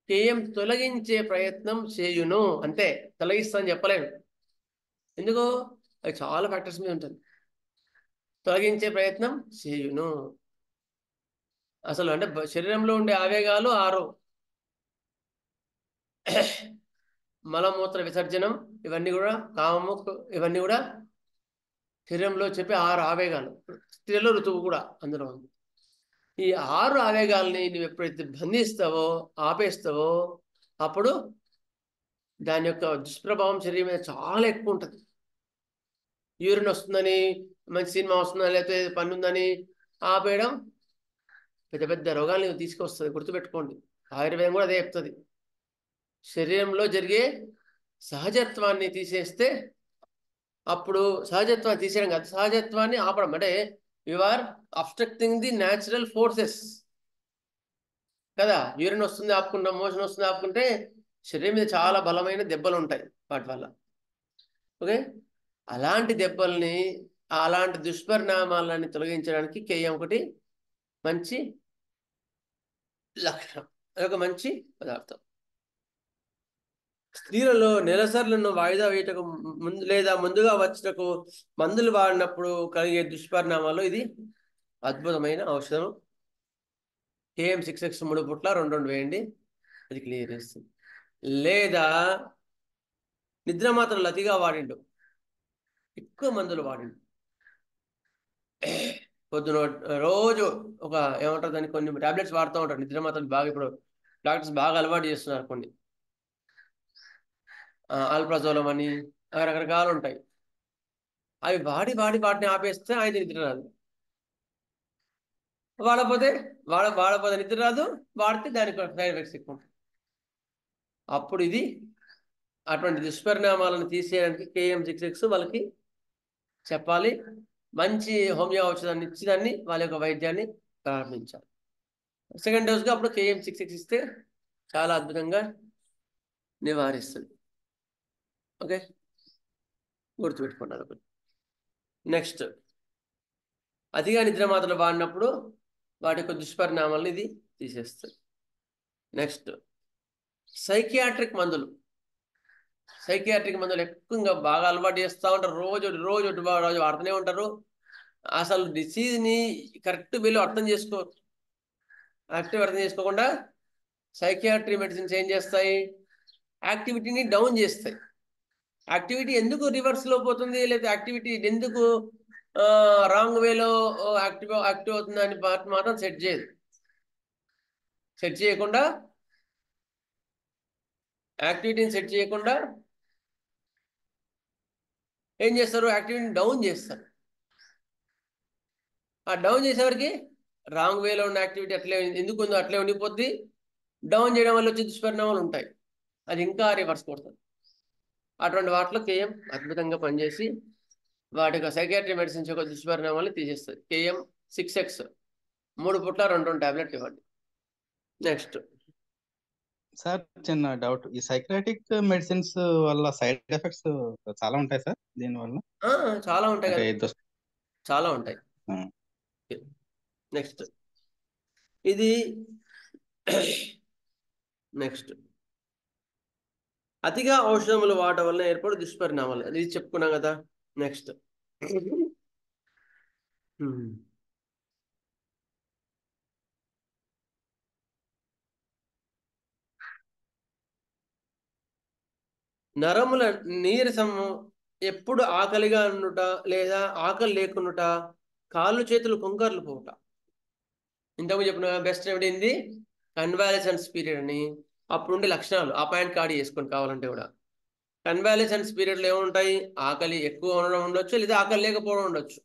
కేఎం తొలగించే ప్రయత్నం చేయును. అంతే, తొలగిస్తాను చెప్పలేను, ఎందుకు అది చాలా ఫ్యాక్టర్స్ మీద ఉంటుంది. తొలగించే ప్రయత్నం చేయును. అసలు అంటే శరీరంలో ఉండే ఆవేగాలు 6, మలమూత్ర విసర్జనం, ఇవన్నీ కూడా కామము, ఇవన్నీ కూడా శరీరంలో చెప్పే 6 ఆవేగాలు. స్త్రీలో ఋతువు కూడా అందులో ఉంది. ఈ 6 ఆవేగాల్ని నువ్వు ఎప్పుడైతే బంధిస్తావో, ఆపేస్తావో, అప్పుడు దాని యొక్క దుష్ప్రభావం శరీరం మీద చాలా ఎక్కువ ఉంటుంది. యూరిన్ వస్తుందని, మంచి సినిమా వస్తుందని, లేకపోతే పని ఉందని ఆపేయడం పెద్ద పెద్ద రోగాలను తీసుకొస్తుంది. గుర్తుపెట్టుకోండి, ఆయుర్వేదం కూడా అదే చెప్తుంది. శరీరంలో జరిగే సహజత్వాన్ని తీసేస్తే, అప్పుడు సహజత్వాన్ని తీసేయడం కాదు, సహజత్వాన్ని ఆపడం. అంటే you are obstructing the natural forces కదా. యూరిన్ వస్తుంది ఆపుకుంటాం, మోషన్ వస్తుంది ఆపుకుంటే శరీరం మీద చాలా బలమైన దెబ్బలు ఉంటాయి వాటి వల్ల. ఓకే, అలాంటి దెబ్బల్ని, అలాంటి దుష్పరిణామాలని తొలగించడానికి కేఎం ఒకటి మంచి లక్షణం. అదొక మంచి పదార్థం. స్త్రీలలో నెలసర్లను వాయిదా వేయటకు ముందు లేదా ముందుగా వచ్చటకు మందులు వాడినప్పుడు కలిగే దుష్పరిణామాలు ఇది అద్భుతమైన ఔషధం. KM66 3 పుట్ల 2 వేయండి, అది క్లియర్ చేస్తుంది. లేదా నిద్ర మాత్రలు అతిగా వాడిండు, ఎక్కువ మందులు వాడిండు, పొద్దున రోజు ఒక ఏమంటారు దాన్ని, కొన్ని టాబ్లెట్స్ వాడుతూ ఉంటారు. నిద్ర మాత్రలు బాగా ఇప్పుడు డాక్టర్స్ బాగా అలవాటు చేస్తున్నారు. కొన్ని ఆల్ప్రాజోలం అని రకరకాలు ఉంటాయి. అవి వాటిని ఆపేస్తే ఆయన నిద్ర రాదు. వాడపోతే నిద్ర రాదు, వాడితే దానికి సైడ్ ఎఫెక్ట్స్ ఎక్కువ ఉంటాయి. అప్పుడు ఇది అటువంటి దుష్పరిణామాలను తీసేయడానికి KM66 వాళ్ళకి చెప్పాలి. మంచి హోమియో ఔషధాన్ని ఇచ్చి దాన్ని వాళ్ళ యొక్క వైద్యాన్ని ప్రారంభించాలి. సెకండ్ డోస్గా అప్పుడు KM66 ఇస్తే చాలా అద్భుతంగా నివారిస్తుంది. ఓకే, గుర్తుపెట్టుకున్నారు. నెక్స్ట్, అతిగా నిద్ర మాత్రలు వాడినప్పుడు వాటి యొక్క దుష్పరిణామాలను ఇది తీసేస్తుంది. నెక్స్ట్, సైకియాట్రిక్ మందులు ఎక్కువగా బాగా అలవాటు చేస్తూ ఉంటారు. రోజు వాడుతూనే ఉంటారు. అసలు డిసీజ్ని కరెక్ట్ వేలో అర్థం చేసుకోకుండా సైకియాట్రీ మెడిసిన్స్ ఏం చేస్తాయి, యాక్టివిటీని డౌన్ చేస్తాయి. యాక్టివిటీ ఎందుకు రివర్స్లో పోతుంది, లేదా యాక్టివిటీ ఎందుకు రాంగ్ వేలో యాక్టివ్ అవుతుంది అని మాత్రం సెట్ చేయకుండా యాక్టివిటీని సెట్ చేయకుండా ఏం చేస్తారు, యాక్టివిటీని డౌన్ చేస్తారు. ఆ డౌన్ చేసేవారికి రాంగ్ వేలో ఉన్న యాక్టివిటీ అట్లే ఎందుకు ఉందో అట్లే ఉండిపోద్ది. డౌన్ చేయడం వల్ల వచ్చే దుష్పరిణామాలు ఉంటాయి, అది ఇంకా రివర్స్ కొడుతుంది. అటువంటి వాటిలో KM అద్భుతంగా పనిచేసి వాటి యొక్క సైకియాట్రీ మెడిసిన్స్ యొక్క దుష్పరిణామాలు తీసేస్తుంది. KM66 3 పుట్ల 2 టాబ్లెట్లు ఇవ్వండి. నెక్స్ట్ సార్, చిన్న డౌట్, ఈ సైక్రాటిక్ మెడిసిన్స్ వల్ల సైడ్ ఎఫెక్ట్స్ చాలా ఉంటాయి సార్ దీనివల్ల? చాలా ఉంటాయి అంటే కదా, చాలా ఉంటాయి. నెక్స్ట్ అతిగా ఔషధములు వాడటం వల్ల ఏర్పడే దుష్పరిణామాలు, అది చెప్పుకున్నాం కదా. నెక్స్ట్ నరముల నీరసము, ఎప్పుడు ఆకలిగా ఉండుట లేదా ఆకలి లేకునుట, కాళ్ళు చేతులు కొంకర్లు పోవుట. ఇంతకు చెప్పిన బెస్ట్ రెమెడీ ఏంది, కన్వాలెసెన్స్ పీరియడ్ అని. అప్పుడుండే లక్షణాలు ఆ పాయింట్ కార్డు చేసుకొని కావాలంటే కూడా. కన్వాలెసెన్స్ పీరియడ్లో ఏముంటాయి, ఆకలి ఎక్కువ ఉండడం ఉండొచ్చు, లేదా ఆకలి లేకపోవడం ఉండొచ్చు.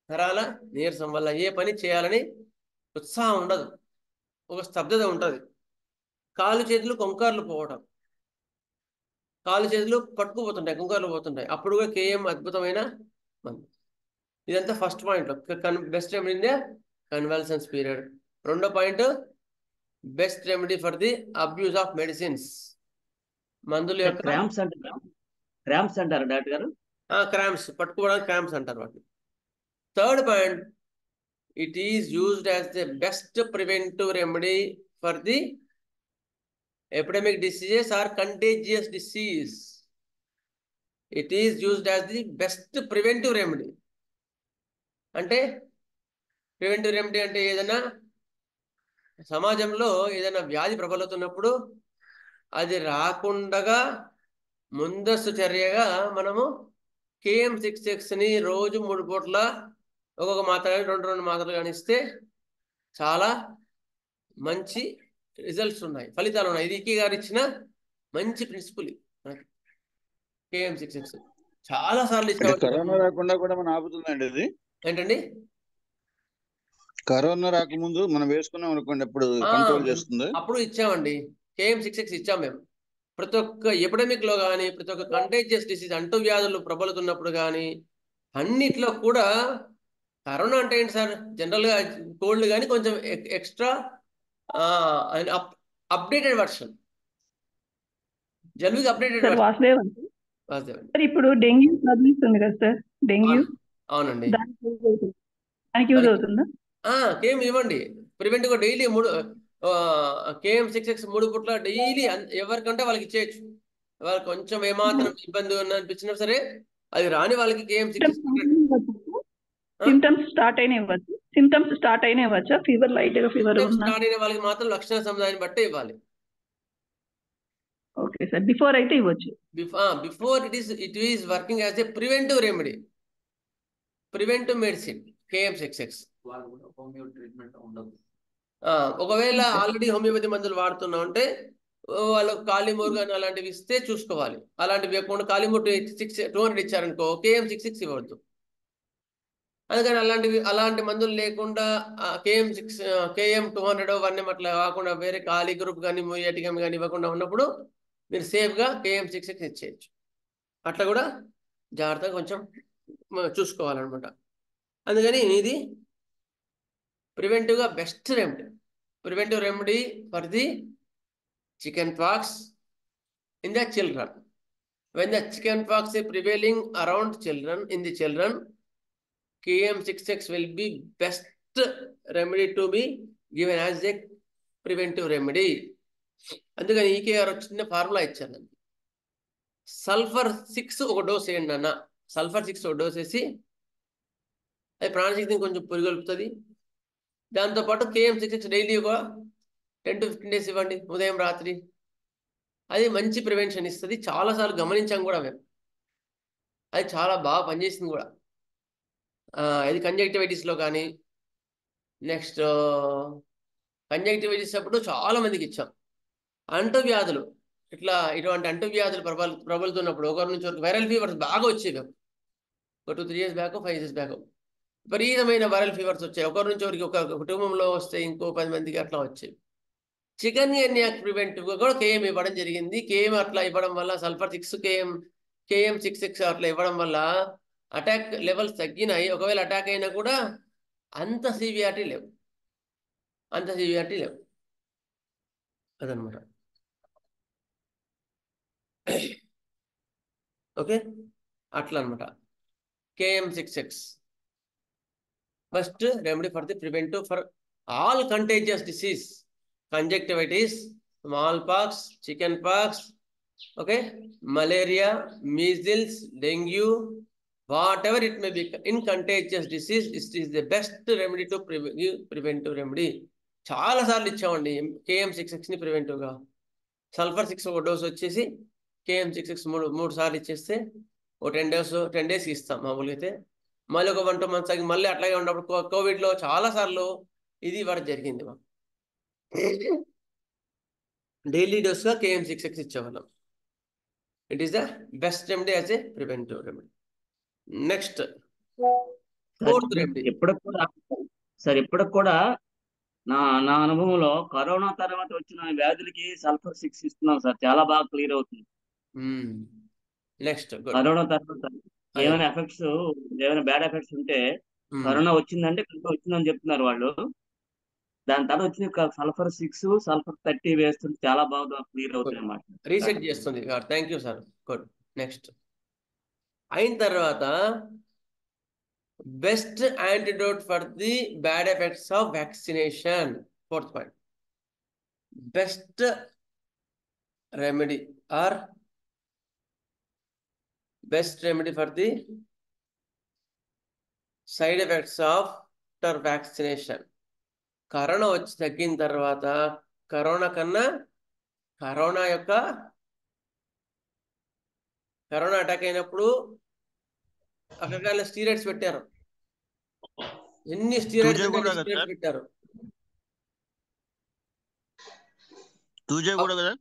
నరాల నీరసం వల్ల ఏ పని చేయాలని ఉత్సాహం ఉండదు, ఒక స్తబ్దత ఉంటుంది. కాళ్ళు చేతులు కొంకర్లు పోవడం, కాళ్ళు చేతులు పట్టుకుపోతుంటాయి, కొంకర్లు పోతుంటాయి. అప్పుడు కూడా KM అద్భుతమైన మందు. ఇదంతా first point, best remedy convalescence period. రెండో point, best remedy for the abuse of medicines, మందుల యొక్క క్రాంప్స్ అంటారు డాక్టర్ గారు. క్రాంప్స్, పట్టుకోవడానికి క్రాంప్స్ అంటారు వాటిని. Third point, it is used as the best preventive remedy for the epidemic diseases or contagious disease. It is used as the best preventive remedy. అంటే preventive remedy అంటే ఏదైనా సమాజంలో ఏదైనా వ్యాధి ప్రబలుతున్నప్పుడు అది రాకుండా ముందస్తు చర్యగా మనము KM66ని రోజు 3 పూట్ల ఒక్కొక్క మాత్ర 2 మాత్రలు కానిస్తే చాలా మంచి రిజల్ట్స్ ఉన్నాయి, ఫలితాలు ఉన్నాయి. ఇది గారు ఇచ్చిన మంచి ప్రిన్సిపల్. KM66 చాలా సార్లు ఇచ్చారు. కరోనా రాకుండా కూడా మనం ఆపుతుందండి ఇది. ఏంటండి, కరోనా రాకముందు మనం వేసుకున్నాం అనుకోండి, అప్పుడు కంట్రోల్ చేస్తుంది. అప్పుడు ఇచ్చామండి, KM66 ఇచ్చాం మేము. ప్రతి ఒక్క ఎపిడమిక్ లో కానీ, ప్రతి ఒక్క కంటేజియస్ డిసీజ్ అంటూ వ్యాధులు ప్రబలుతున్నప్పుడు కానీ అన్నిట్లో కూడా. కరోనా అంటే ఏంటి సార్, జనరల్గా కోల్డ్ కానీ కొంచెం ఎక్స్ట్రా అప్డేటెడ్ వర్షన్, జలుబుకి updated sir version. Vasudevan sir, ఇప్పుడు డెంగ్యూ ప్రబలిస్తుంది కదా సార్, డెంగ్యూ అవునండి, దానికి యూజ్ అవుతుందా? కేఎం ఇవ్వండి. ప్రివెంటివ్ డైలీ 3 KM66 3 పుట్ల డైలీ ఎవరికంటే వాళ్ళకి ఇచ్చేయచ్చు. వాళ్ళకి కొంచెం ఏమాత్రం ఇబ్బంది అనిపించినా సరే అది రాని వాళ్ళకి KM66 సిమ్టమ్స్ స్టార్ట్ అయినా ఇవ్వచ్చు. సిమ్టమ్స్ స్టార్ట్ అయినా ఇవ్వచ్చా? ఫీవర్ లైట్ గా ఫీవర్ ఉన్నా స్టార్ట్ అయిన వాళ్ళకి మాత్రం లక్షణ సముదాయాన్ని బట్టే ఇవ్వాలి. Okay sir. బిఫోర్ అయితే ఇవ్వచ్చు. Before it is working as a preventive remedy, preventive medicine KM66. Homeo treatment ఉండదు. ఒకవేళ ఆల్రెడీ హోమియోపతి మందులు వాడుతున్నాం అంటే వాళ్ళకు కాలిమూర్ కానీ అలాంటివి ఇస్తే చూసుకోవాలి. అలాంటివి ఇవ్వకుండా కాలిమూర్ 200 ఇచ్చారనుకో KM66 ఇవ్వద్దు. అందుకని అలాంటి మందులు లేకుండా KM200 1M అట్లా కాకుండా వేరే ఖాళీ గ్రూప్ కానీ మూయటికం కానీ ఇవ్వకుండా ఉన్నప్పుడు మీరు సేఫ్గా KM66 ఇచ్చేయచ్చు. అట్లా కూడా జాగ్రత్తగా కొంచెం చూసుకోవాలన్నమాట. అందుకని ఇది ప్రివెంటివ్గా best remedy. Preventive remedy for the chicken pox in the children. When the chicken pox is prevailing around children, in the children, KM66 will be best remedy to be given as a preventive remedy. అందుకని EKR చిన్న formula ఇచ్చానండి. Sulphur 6 ఒక dose వేయండి అన్న. Sulphur 6 ఒక dose వేసి అది ప్రాణశక్తిని కొంచెం పురిగొల్పుతుంది. దాంతోపాటు KM66 డైలీ ఒక 10 to 15 days ఇవ్వండి, ఉదయం రాత్రి. అది మంచి ప్రివెన్షన్ ఇస్తుంది. చాలాసార్లు గమనించాం కూడా మేము. అది చాలా బాగా పనిచేసింది కూడా. ఇది కంజక్టివైటిస్లో కానీ నెక్స్ట్ కంజక్టివైటిస్ అప్పుడు చాలా మందికి ఇచ్చాం. అంటువ్యాధులు ఇటువంటి అంటువ్యాధులు ప్రబలుతున్నప్పుడు ఒకరి నుంచి ఒకరికి వైరల్ ఫీవర్స్ బాగా వచ్చేవి. ఒక 2-3 years బ్యాక్ 5 years బ్యాక్ విపరీతమైన వైరల్ ఫీవర్స్ వచ్చాయి. ఒకరి నుంచి ఒకరికి ఒక కుటుంబంలో వస్తే ఇంకో 10 మందికి అట్లా వచ్చేవి. చికెన్ గున్యాకి ప్రివెంటివ్గా కూడా KM ఇవ్వడం జరిగింది. KM అట్లా ఇవ్వడం వల్ల సల్ఫర్ 6 KM66 అట్లా ఇవ్వడం వల్ల అటాక్ లెవెల్స్ తగ్గినాయి. ఒకవేళ అటాక్ అయినా కూడా అంత సివియారిటీ లేవు. అదనమాట. ఓకే, అట్లా అనమాట. KM66 first remedy for the preventive for all contagious disease, conjunctivitis, smallpox, chickenpox, okay, malaria, measles, dengue, whatever it may be in contagious disease, it is the best remedy to preventive remedy. చాలా సార్లు ఇచ్చామండి KM66ని ప్రివెంటివ్గా. Sulphur 6 ఒక dose వచ్చేసి KM66 మూడు సార్లు ఇచ్చేస్తే ఒక 10 days ఇస్తాం మామూలుగా అయితే. మళ్ళీ ఒక 1-2 months ఆగి మళ్ళీ అట్లాగే ఉన్నప్పుడు కోవిడ్లో చాలా సార్లు ఇది ఇవ్వడం జరిగింది. మాకు డైలీ డోస్గా KM66 ఇచ్చేవాళ్ళం. It is the best remedy as a preventive remedy. Next 4th remedy. ఇప్పటికి కూడా నా అనుభవంలో కరోనా తర్వాత వచ్చిన వ్యాధులకి సల్ఫర్ 6 ఇస్తున్నాం సార్. చాలా బాగా క్లియర్ అవుతుంది. నెక్స్ట్ కరోనా తర్వాత ఏమైనా ఎఫెక్ట్స్, ఏమైనా బ్యాడ్ ఎఫెక్ట్స్ ఉంటే కరోనా వచ్చిందంటే వచ్చిందని చెప్తున్నారు వాళ్ళు. దాని తర్వాత వచ్చిన సల్ఫర్ 6 సల్ఫర్ 30 వేస్తుంటే చాలా బాగా క్లియర్ అవుతుంది అన్నమాట. రీసెట్ చేస్తుంది. Thank you sir. Good. Next అయిన తర్వాత best antidote for the bad effects of vaccination. 4th point. Best remedy or best remedy for the side effects of vaccination. Corona వచ్చి తగ్గిన తర్వాత కరోనా అటాక్ అయినప్పుడు అక్కడ స్టీరాయిడ్స్ పెట్టారు. ఎన్ని స్టీరాయిడ్స్ పెట్టారు. 2J కూడా కదా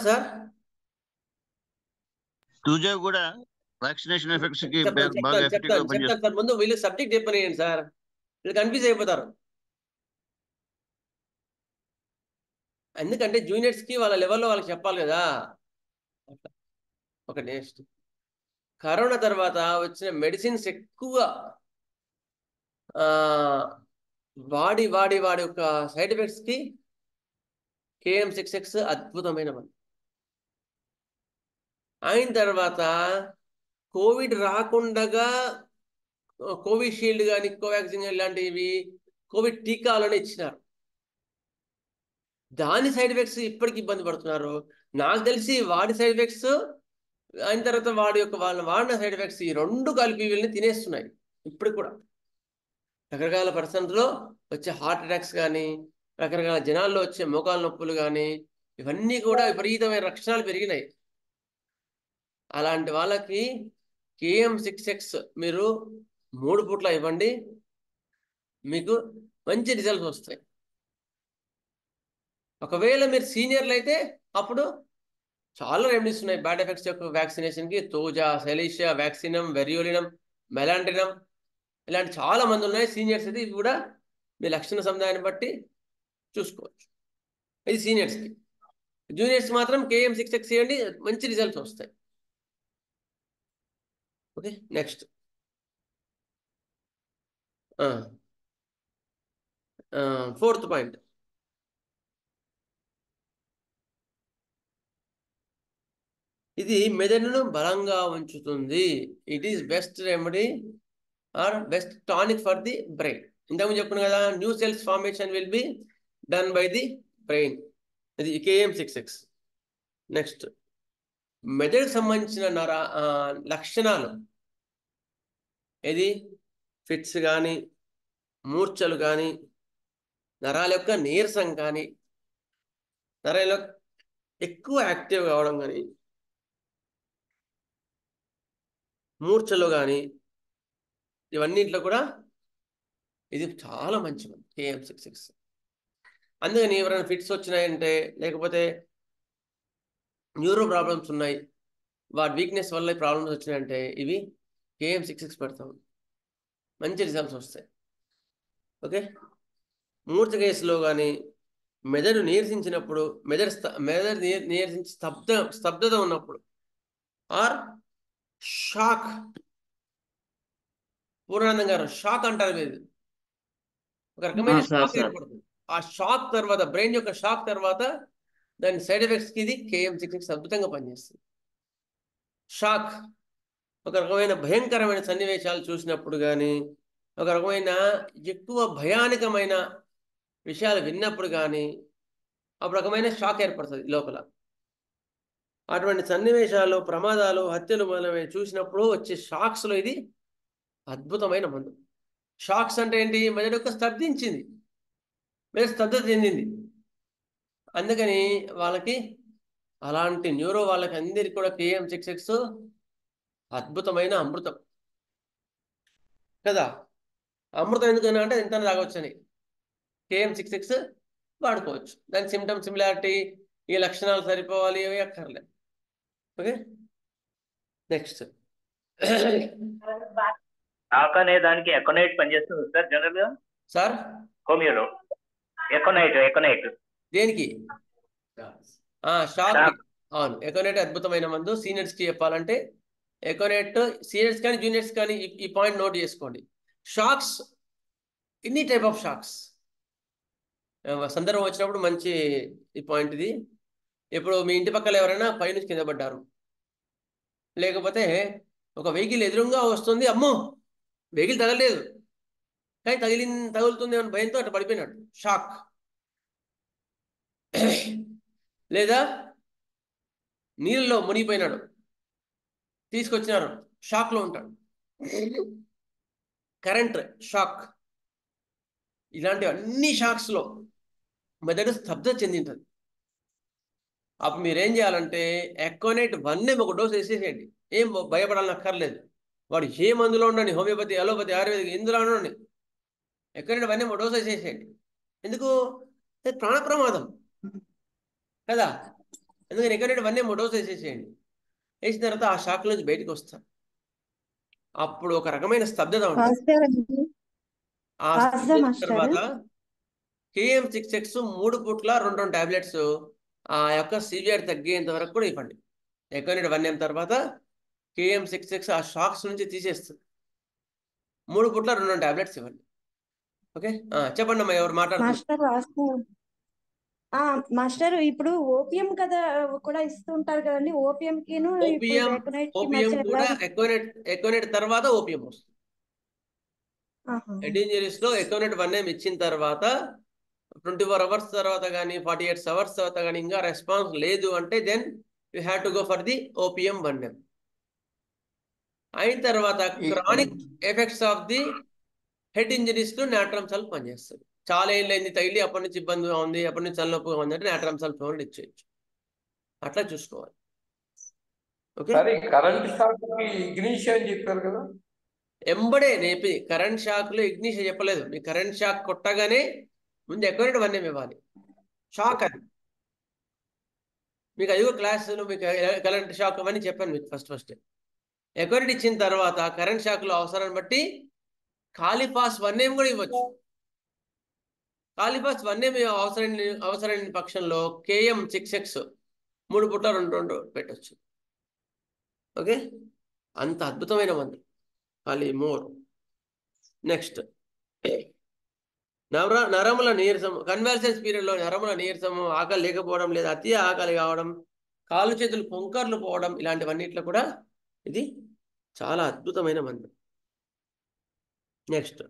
సార్? 2J కూడా వ్యాక్సినేషన్ ఎఫెక్ట్స్ కి బాగా ఎఫెక్టివ్ గా పనిచేస్తుంది. చెప్తాను సార్. ముందు వీళ్ళు సబ్జెక్ట్ చెప్పనియండి సార్, వీళ్ళు కన్ఫ్యూజ్ అయిపోతారు. ఎందుకంటే జూనియర్స్ కి వాళ్ళ లెవెల్లో వాళ్ళకి చెప్పాలి కదా. ఒక నెక్స్ట్ కరోనా తర్వాత వచ్చిన మెడిసిన్స్ ఎక్కువగా వాడి ఒక సైడ్ ఎఫెక్ట్స్ కి KM66 అద్భుతమైన మందు. అయిన తర్వాత కోవిడ్ రాకుండా కోవిషీల్డ్ కానీ కోవాక్సిన్ ఇలాంటివి కోవిడ్ టీకాలను ఇచ్చినారు. దాని సైడ్ ఎఫెక్ట్స్ ఇప్పటికి ఇబ్బంది పడుతున్నారు. నాకు తెలిసి వాడి సైడ్ ఎఫెక్ట్స్ అయిన తర్వాత వాళ్ళు వాడిన సైడ్ ఎఫెక్ట్స్ ఈ రెండు కలిపి వీళ్ళని తినేస్తున్నాయి. ఇప్పుడు కూడా రకరకాల పర్సన్స్లో వచ్చే హార్ట్ అటాక్స్ కానీ, రకరకాల జనాల్లో వచ్చే మోకాలు నొప్పులు కానీ, ఇవన్నీ కూడా విపరీతమైన లక్షణాలు పెరిగినాయి. అలాంటి వాళ్ళకి KM66 మీరు 3 పూట్ల ఇవ్వండి, మీకు మంచి రిజల్ట్స్ వస్తాయి. ఒకవేళ మీరు సీనియర్లు అయితే అప్పుడు చాలా రెమెడీస్ ఉన్నాయి బ్యాడ్ ఎఫెక్ట్స్ యొక్క వ్యాక్సినేషన్కి. తోజా, సెలీషియా, వ్యాక్సినం, వెరియోలినం, మెలాంటినం, ఇలాంటి చాలా మంది ఉన్నాయి. సీనియర్స్ అయితే ఇవి కూడా మీ లక్షణ సముదాయాన్ని బట్టి చూసుకోవచ్చు. ఇది సీనియర్స్కి. జూనియర్స్ మాత్రం KM66 చేయండి, మంచి రిజల్ట్స్ వస్తాయి. Okay, next 4th point. ఇది మెదడును బలంగా ఉంచుతుంది. It is best remedy or best tonic for the brain. ఇంతకుముందు చెప్పుకున్నాం కదా, new cells formation will be done by the brain. ఇది KM66. నెక్స్ట్, మెదడుకు సంబంధించిన లక్షణాలు ఇది ఫిట్స్ కానీ, మూర్ఛలు కానీ, నరాల యొక్క నీరసం కానీ, నరాల ఎక్కువ యాక్టివ్ కావడం కానీ, మూర్ఛలు కానీ, ఇవన్నింటిలో కూడా ఇది చాలా మంచిది KM66. అందుకని ఎవరైనా ఫిట్స్ వచ్చినాయంటే, లేకపోతే న్యూరో ప్రాబ్లమ్స్ ఉన్నాయి, వాటి వీక్నెస్ వల్ల ప్రాబ్లమ్స్ వచ్చినాయంటే ఇవి KM66 పెడతాం, మంచి రిజల్ట్స్ వస్తాయి. ఓకే, మూర్ఛ కేసులో కానీ, మెదడు నీరసించినప్పుడు, మెదడు నీరసించి స్తబ్దత ఉన్నప్పుడు, ఆర్ షాక్, పూర్ణానందం గారు షాక్ అంటారు మీరు, ఒక రకమైన షాక్ ఏర్పడుతుంది. ఆ షాక్ తర్వాత, బ్రెయిన్ యొక్క షాక్ తర్వాత దాని సైడ్ ఎఫెక్ట్స్కి ఇది KM66 అద్భుతంగా పనిచేస్తుంది. షాక్ ఒక రకమైన భయంకరమైన సన్నివేశాలు చూసినప్పుడు కానీ, ఒక రకమైన ఎక్కువ భయానకమైన విషయాలు విన్నప్పుడు కానీ, అప్పుడు రకమైన షాక్ ఏర్పడుతుంది లోపల. అటువంటి సన్నివేశాలు, ప్రమాదాలు, హత్యలు మొదలైనవి చూసినప్పుడు వచ్చే షాక్స్లో ఇది అద్భుతమైన మందు. షాక్స్ అంటే ఏంటి? మెదడు యొక్క స్తబ్దించింది, మెదడు స్తబ్దత చెందింది. అందుకని వాళ్ళకి, అలాంటి న్యూరో వాళ్ళకి అందరికీ కూడా KM66 అద్భుతమైన అమృతం కదా. అమృతం ఎందుకన్నా అంటే ఎంత తాగొచ్చని KM66 వాడుకోవచ్చు. దాని సిమ్టమ్ సిమిలారిటీ, ఈ లక్షణాలు సరిపోవాలి, అవి అక్కర్లేదు. Okay, next. షాక్ అనే దానికి ఎకోనైట్ పనిచేస్తుంది సార్ జనరల్ గా సార్ హోమియోలో. ఎకోనైట్ దేనికి? షాక్. అవును, ఎకోనైట్ అద్భుతమైన మందు. సీనియర్స్కి చెప్పాలంటే ఎకోనైట్, సీనియర్స్ కానీ జూనియర్స్ కానీ ఈ పాయింట్ నోట్ చేసుకోండి. Shocks, any type of shocks, సందర్భం వచ్చినప్పుడు మంచి ఈ పాయింట్ ఇది. ఇప్పుడు మీ ఇంటి పక్కల ఎవరైనా పైనుంచి కింద పడ్డారు, లేకపోతే ఒక వెహికల్ ఎదురుగా వస్తుంది, అమ్మో వెహికల్ తగలలేదు కానీ తగులుతుంది అని భయంతో అట్లా పడిపోయినాడు, షాక్. లేదా నీళ్ళలో మునిగిపోయినాడు, తీసుకొచ్చినారు, షాక్లో ఉంటాడు. కరెంట్ షాక్, ఇలాంటి అన్ని షాక్స్లో మెదడు స్తబ్దత చెందింటుంది. అప్పుడు మీరేం చేయాలంటే ఎకోనైట్ 1 ఒక డోస్ వేసేసేయండి. ఏం భయపడాలని అక్కర్లేదు. వాడు ఏ మందులో ఉండని, హోమియోపతి, అలోపతి, ఆయుర్వేదిక్, ఎందులో ఉండండి, ఎకోనైట్ 1 ఒక డోస్ వేసేసేయండి. ఎందుకు? ప్రాణ ప్రమాదం కదా. ఎందుకని ఎకోనైట్ 1 ఒక డోస్ వేసేసేయండి. వేసిన తర్వాత ఆ షాక్ నుంచి బయటకు వస్తారు. అప్పుడు ఒక రకమైన స్తబ్దత ఉంటుంది. ఆ స్తబ్దత తర్వాత KM66 3 పూట్ల 2 టాబ్లెట్స్ ఆ యొక్క సివియర్ తగ్గేంత వరకు కూడా ఇవ్వండి. ఎకోనైట్ 1 తర్వాత KM66 ఆ షాక్స్ నుంచి తీసేస్తుంది. 3 పూట్ల 2 టాబ్లెట్స్ ఇవ్వండి. ఓకే, చెప్పండి అమ్మా, ఎవరు మాట్లాడుతున్నారు? మాస్టర్ ఇప్పుడు ఓపియం కదా కూడా ఇస్తుంటారు కదండి. ఓపియం కిను ఓపియం కూడా ఎకోనైట్ తర్వాత ఓపియం వస్తుంది. హెడ్ ఇంజరీస్ లో ఎకోనెట్ 1M ఇచ్చిన తర్వాత 24 అవర్స్ తర్వాత కానీ 48 అవర్స్ తర్వాత కానీ ఇంకా రెస్పాన్స్ లేదు అంటే then you have to go for the OPM 1M. అయిన తర్వాత chronic effects of the head injuries లో నాట్రమ్ సల్ఫ్ పనిచేస్తుంది. చాలా ఏళ్ళైంది తగిలి అప్పటి నుంచి ఇబ్బందిగా ఉంది, అప్పటి నుంచి తలనొప్పిగా ఉంది అంటే నాట్రమ్ సల్ఫ్ ఇచ్చేయచ్చు. అట్లా చూసుకోవాలి. ఓకే, కరెంట్ షాక్ ఇగ్నిషన్ చెప్పారు కదా, ఎంబడే నేపి కరెంట్ షాక్ లో ఇగ్నిషన్ చెప్పలేదు. మీ కరెంట్ షాక్ కొట్టగానే ముందు ఎకోనెట్ 1M ఇవ్వాలి. షాక్ అది మీకు అదిగో క్లాసులో మీకు కరెంట్ షాక్ అవన్నీ చెప్పాను మీకు ఫస్ట్. ఎకోనెట్ ఇచ్చిన తర్వాత కరెంట్ షాక్ లో అవసరాన్ని బట్టి కాలిఫాస్ 1M కూడా ఇవ్వచ్చు. కాలిఫాస్ 1M అవసరమైన పక్షంలో KM 6X 3 పుట్ల 2 పెట్టచ్చు. ఓకే, అంత అద్భుతమైన మందు కాలిమోర్. నెక్స్ట్ నరముల నీరసం, కన్వర్సెన్స్ పీరియడ్ లో నరముల నీరసము, ఆకలి లేకపోవడం లేదా అతి ఆకలి కావడం, కాళ్ళు చేతులు పొంకర్లు పోవడం, ఇలాంటివన్నిట్లో కూడా ఇది చాలా అద్భుతమైన మందు. నెక్స్ట్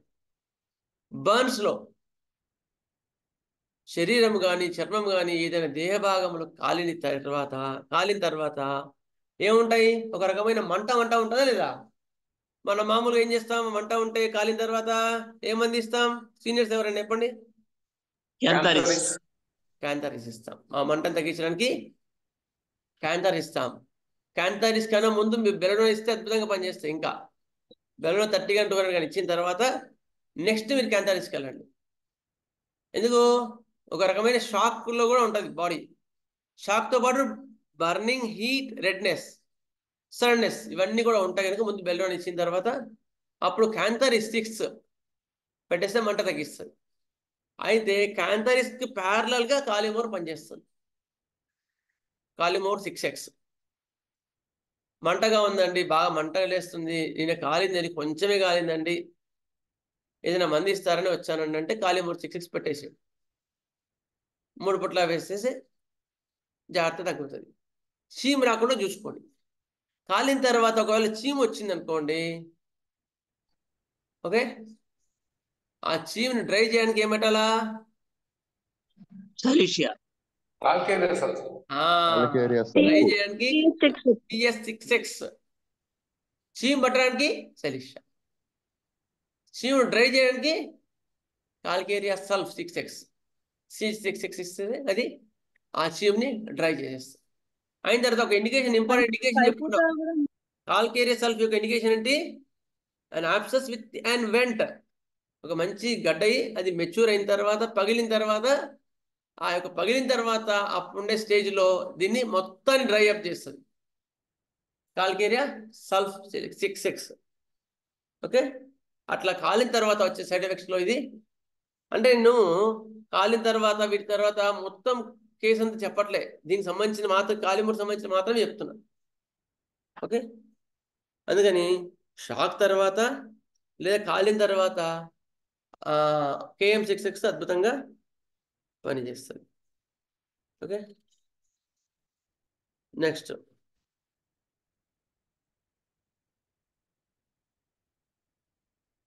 బర్న్స్ లో శరీరం కానీ చర్మం కానీ ఏదైనా దేహ భాగములు కాలిన తర్వాత ఏముంటాయి? ఒక రకమైన మంట ఉంటుందా లేదా? మన మామూలుగా ఏం చేస్తాం? మంట ఉంటే కాలిన తర్వాత ఏమంది ఇస్తాం? సీనియర్స్ ఎవరైనా చెప్పండి. క్యాంథరిస్ ఇస్తాం. ఆ మంటను తగ్గించడానికి క్యాంథర్ ఇస్తాం. క్యాంథరిస్ కన్నా ముందు మీరు బెలూన్ ఇస్తే అద్భుతంగా పనిచేస్తాయి. ఇంకా బెలూన్ 30 గంటలు 2 గంటలు ఇచ్చిన తర్వాత నెక్స్ట్ మీరు క్యాంథరిస్కి వెళ్ళండి. ఎందుకు? ఒక రకమైన షాక్లో కూడా ఉంటుంది బాడీ. షాక్తో పాటు బర్నింగ్, హీట్, రెడ్నెస్, సడన్నెస్ ఇవన్నీ కూడా ఉంటాయి కనుక ముందు బెలూన్ ఇచ్చిన తర్వాత అప్పుడు క్యాంథరిస్ 6 పెట్టేస్తే మంట తగ్గిస్తుంది. అయితే క్యాంథరిస్కి ప్యారలల్గా కాలిమోర్ పనిచేస్తుంది. కాలిమోర్ 6X. మంటగా ఉందండి, బాగా మంటగా లేస్తుంది, నేను కాలిందని కొంచెమే కాలిందండి, ఏదైనా మంది ఇస్తారని వచ్చానండి అంటే కాలిమోర్ 6X పెట్టేసి 3 పుట్ల వేసేసి జాగ్రత్త తగ్గుతుంది. చీము రాకుండా చూసుకోండి. కాలిన తర్వాత ఒకవేళ చీము వచ్చింది అనుకోండి, ఓకే, ఆ చీముని డ్రై చేయడానికి ఏం పెట్టాలా? సలీషియా. డ్రై చేయడానికి PS6X. చీము పట్టడానికి సలీషియా. చీము డ్రై చేయడానికి కాల్కేరియా సల్ఫ్ 6X. C6X ఇస్తుంది, అది ఆ చీముని డ్రై చేసేస్తుంది. అయిన తర్వాత ఒక ఇండికేషన్, ఇంపార్టెంట్ ఇండికేషన్ చెప్పుకున్నాం. కాల్కేరియా సల్ఫ్ యొక్క ఇండికేషన్ ఏంటి? అన్ ఆబ్సెస్ విత్ అండ్ వెంట్. ఒక మంచి గడ్డయి అది మెచ్యూర్ అయిన తర్వాత పగిలిన తర్వాత ఆ యొక్క పగిలిన తర్వాత అప్పుడుండే స్టేజ్లో దీన్ని మొత్తాన్ని డ్రై అప్ చేస్తుంది కాల్కేరియా సల్ఫ్ 6X. ఓకే, అట్లా కాలిన తర్వాత వచ్చే సైడ్ ఎఫెక్ట్స్లో ఇది. అంటే నేను కాలిన తర్వాత వీటి తర్వాత మొత్తం కేసు అంతా చెప్పట్లే, దీనికి సంబంధించిన మాత్రం కాలిమూర్ సంబంధించిన మాత్రమే చెప్తున్నా. ఓకే, అందుకని షాక్ తర్వాత లేదా కాలిన తర్వాత KM 6X అద్భుతంగా పనిచేస్తుంది. ఓకే, నెక్స్ట్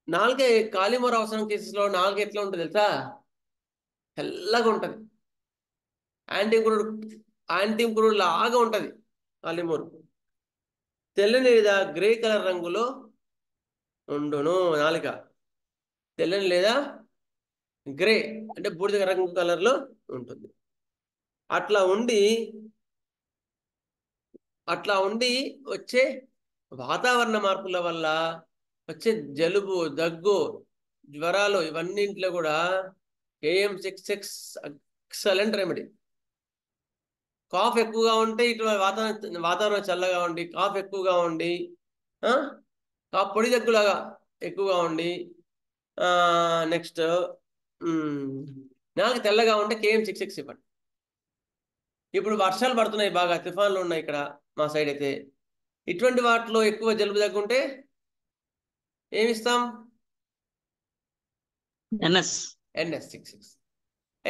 నాలుగే. కాలిమోర్ అవసరం కేసెస్లో నాలుగు ఎట్లా ఉంటుంది తెలుసా? తెల్లగా ఉంటుంది, యాంటీంక్రూడ్ లాగా ఉంటుంది కాలిమోర్. తెల్లని లేదా గ్రే కలర్ రంగులో ఉండును నాలుక. తెల్లని లేదా గ్రే అంటే బూడిద రంగు కలర్లో ఉంటుంది. అట్లా ఉండి వచ్చే వాతావరణ మార్పుల వల్ల వచ్చే జలుబు, దగ్గు, జ్వరాలు ఇవన్నింటిలో కూడా KM 6X excellent remedy. Cough ఎక్కువగా ఉంటే ఇటు వాతావరణం చల్లగా ఉండి కాఫ్ ఎక్కువగా ఉండి కాఫ్ పొడి దగ్గులాగా ఎక్కువగా ఉండి నెక్స్ట్ నాకు తెల్లగా ఉంటే KM 6X ఇవ్వండి. ఇప్పుడు వర్షాలు పడుతున్నాయి, బాగా తుఫాన్లు ఉన్నాయి ఇక్కడ మా సైడ్ అయితే. ఇటువంటి వాటిలో ఎక్కువ జలుబు దగ్గుంటే ఏమిస్తాం?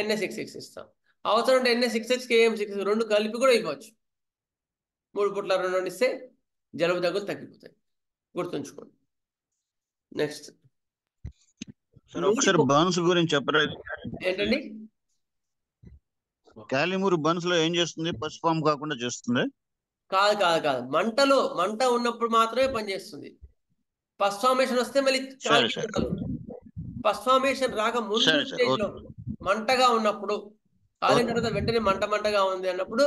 NS6X ఇస్తాం. అవసరం ఉంటే NS6X KM 6X 2 కలిపి కూడా ఇవ్వచ్చు. 3 పుట్ల 2 ఇస్తే జలుబు దగ్గులు తగ్గిపోతాయి, గుర్తుంచుకోండి. నెక్స్ట్ సార్ ఒకసారి బర్న్స్ గురించి చెప్పరా? ఏంటండి? కాలిమూరు బర్న్స్ లో ఏం చేస్తుంది? పసుపు ఫామ్ కాకుండా చేస్తుంది? కాదు కాదు కాదు, మంట ఉన్నప్పుడు మాత్రమే పనిచేస్తుంది. ఫస్ట్ ఫార్మేషన్ వస్తే మళ్ళీ సరే సార్, ఫస్ట్ ఫార్మేషన్ రాక ముందు సరే సార్, స్టేజ్ లో ఓకే మంటగా ఉన్నప్పుడు, కాలిన తర్వాత వెంటనే మంటగా ఉంది అన్నప్పుడు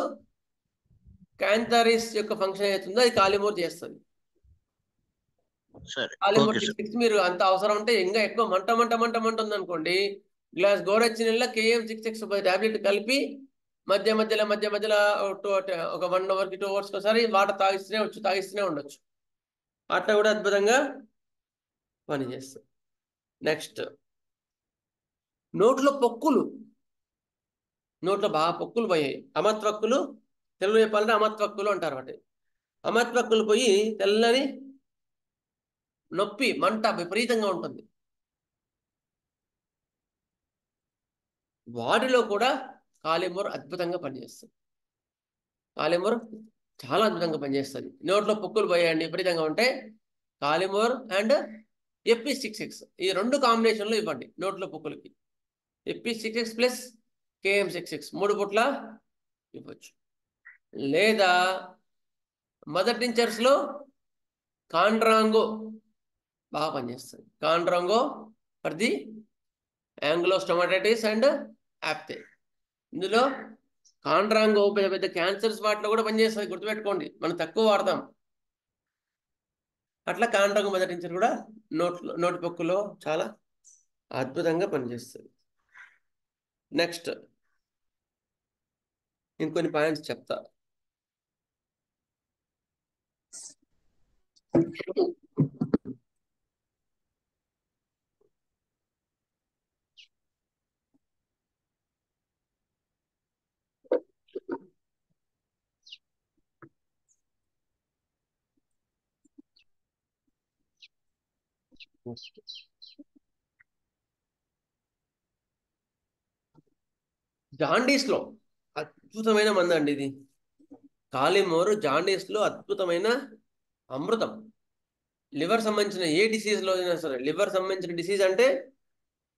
క్యాంథారిస్ యొక్క ఫంక్షన్ అవుతుందో అది కాలిమోర్ చేస్తుంది. సరే, కాలిమోర్ ఓకే సార్. 6 మీరు అంత అవసరం ఉంటే ఇంకా ఎక్కువ మంట ఉంది అనుకోండి, గ్లాస్ గోరచ్చినల్లా KM66 టాబ్లెట్ కలిపి మధ్య మధ్యలో ఒక 1 అవర్కి 2 అవర్స్కి ఒకసారి వాటర్ తాగిస్తూనే ఉండొచ్చు. అట్లా కూడా అద్భుతంగా పనిచేస్తుంది. నెక్స్ట్, నోట్లో బాగా పొక్కులు పోయాయి, అమత్వక్కులు, తెలుగు చెప్పాలంటే అమత్వక్కులు అంటారు. వాటి అమత్వక్కులు పోయి తెల్లని నొప్పి మంట విపరీతంగా ఉంటుంది. వాటిలో కూడా కాలిమోర్ అద్భుతంగా పనిచేస్తుంది. కాలిమోర్ చాలా అద్భుతంగా పనిచేస్తుంది. నోట్లో పొక్కులు పోయాయండి విపరీతంగా ఉంటే కాలిమోర్ అండ్ FP66 ఈ 2 కాంబినేషన్లో ఇవ్వండి నోట్లో పొక్కులకి. FP66 ప్లస్ KM66 3 పుట్ల ఇవ్వచ్చు. లేదా మదర్ టించర్స్లో కాండ్రాంగో బాగా పనిచేస్తుంది. కాండ్రాంగో ఫర్ ది యాంగ్లోస్టొమాటైటిస్ అండ్ యాప్తే. ఇందులో కాండ్రాంగో పెద్ద క్యాన్సర్స్ వాటిలో కూడా పనిచేస్తుంది, గుర్తుపెట్టుకోండి. మనం తక్కువ వాడతాం. అట్లా కాండ్రాంగో మదర్ టించర్ కూడా నోటి పొక్కులో చాలా అద్భుతంగా పనిచేస్తుంది. నెక్స్ట్ ఇంకొన్ని పాయింట్స్ చెప్తా. జాండీస్లో అద్భుతమైన మందు అండి ఇది. కాలిమోర్ జాండీస్లో అద్భుతమైన అమృతం. లివర్ సంబంధించిన ఏ డిసీజ్లో అయినా సరే, లివర్ సంబంధించిన డిసీజ్ అంటే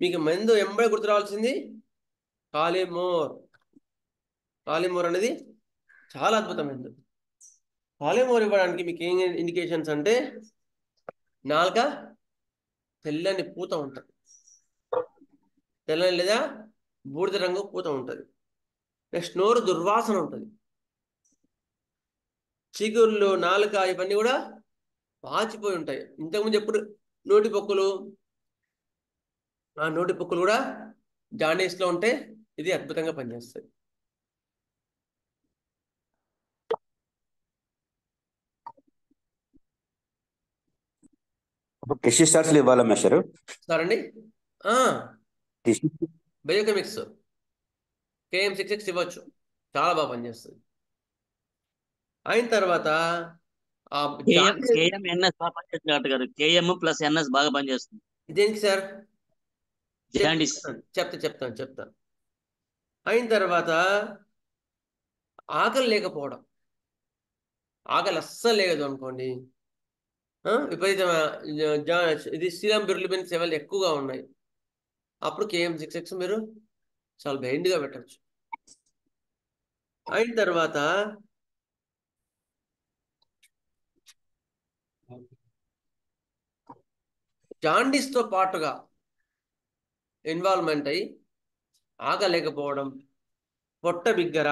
మీకు మందు ఎంబడే గుర్తు రావాల్సింది కాలిమోర్. కాలిమోర్ అనేది చాలా అద్భుతమైనది. కాలిమోర్ ఇవ్వడానికి మీకు ఏం ఇండికేషన్స్ అంటే, నాలుక తెల్లని పూత ఉంటుంది, తెల్లని లేదా బూడిద రంగు పూత ఉంటుంది. నెక్స్ట్ నోరు దుర్వాసన ఉంటుంది, చిగుళ్ళు, నాలుక ఇవన్నీ కూడా పాచిపోయి ఉంటాయి. ఇంతకుముందు ఎప్పుడు నోటి పొక్కులు కూడా జాండీస్లో ఉంటే ఇది అద్భుతంగా పనిచేస్తుంది. టిష్యూ స్టార్స్లు ఇవ్వాలా మేషరు? సరే అండి, బయోకెమిక్స్ KM66 ఇవ్వచ్చు, చాలా బాగా పనిచేస్తుంది. అయిన తర్వాత KMNS బాగా పనిచేస్తుంది డాక్టర్ గారు. KM ప్లస్ NS బాగా పనిచేస్తుంది. దేనికి సార్? జాండీస్. చెప్తాను. అయిన తర్వాత ఆకలి లేకపోవడం, ఆకలి అస్సలు లేదు అనుకోండి, విపరీతమైన ఇది సీరం బిర్లిబిన్ లెవెల్ ఎక్కువగా ఉన్నాయి, అప్పుడు KM66 మీరు చాలా బెండ్గా పెట్టచ్చు. అయిన తర్వాత జాండీస్తో పాటుగా ఇన్వాల్వ్మెంట్ అయ్యి ఆగలేకపోవడం, పొట్ట బిగ్గర,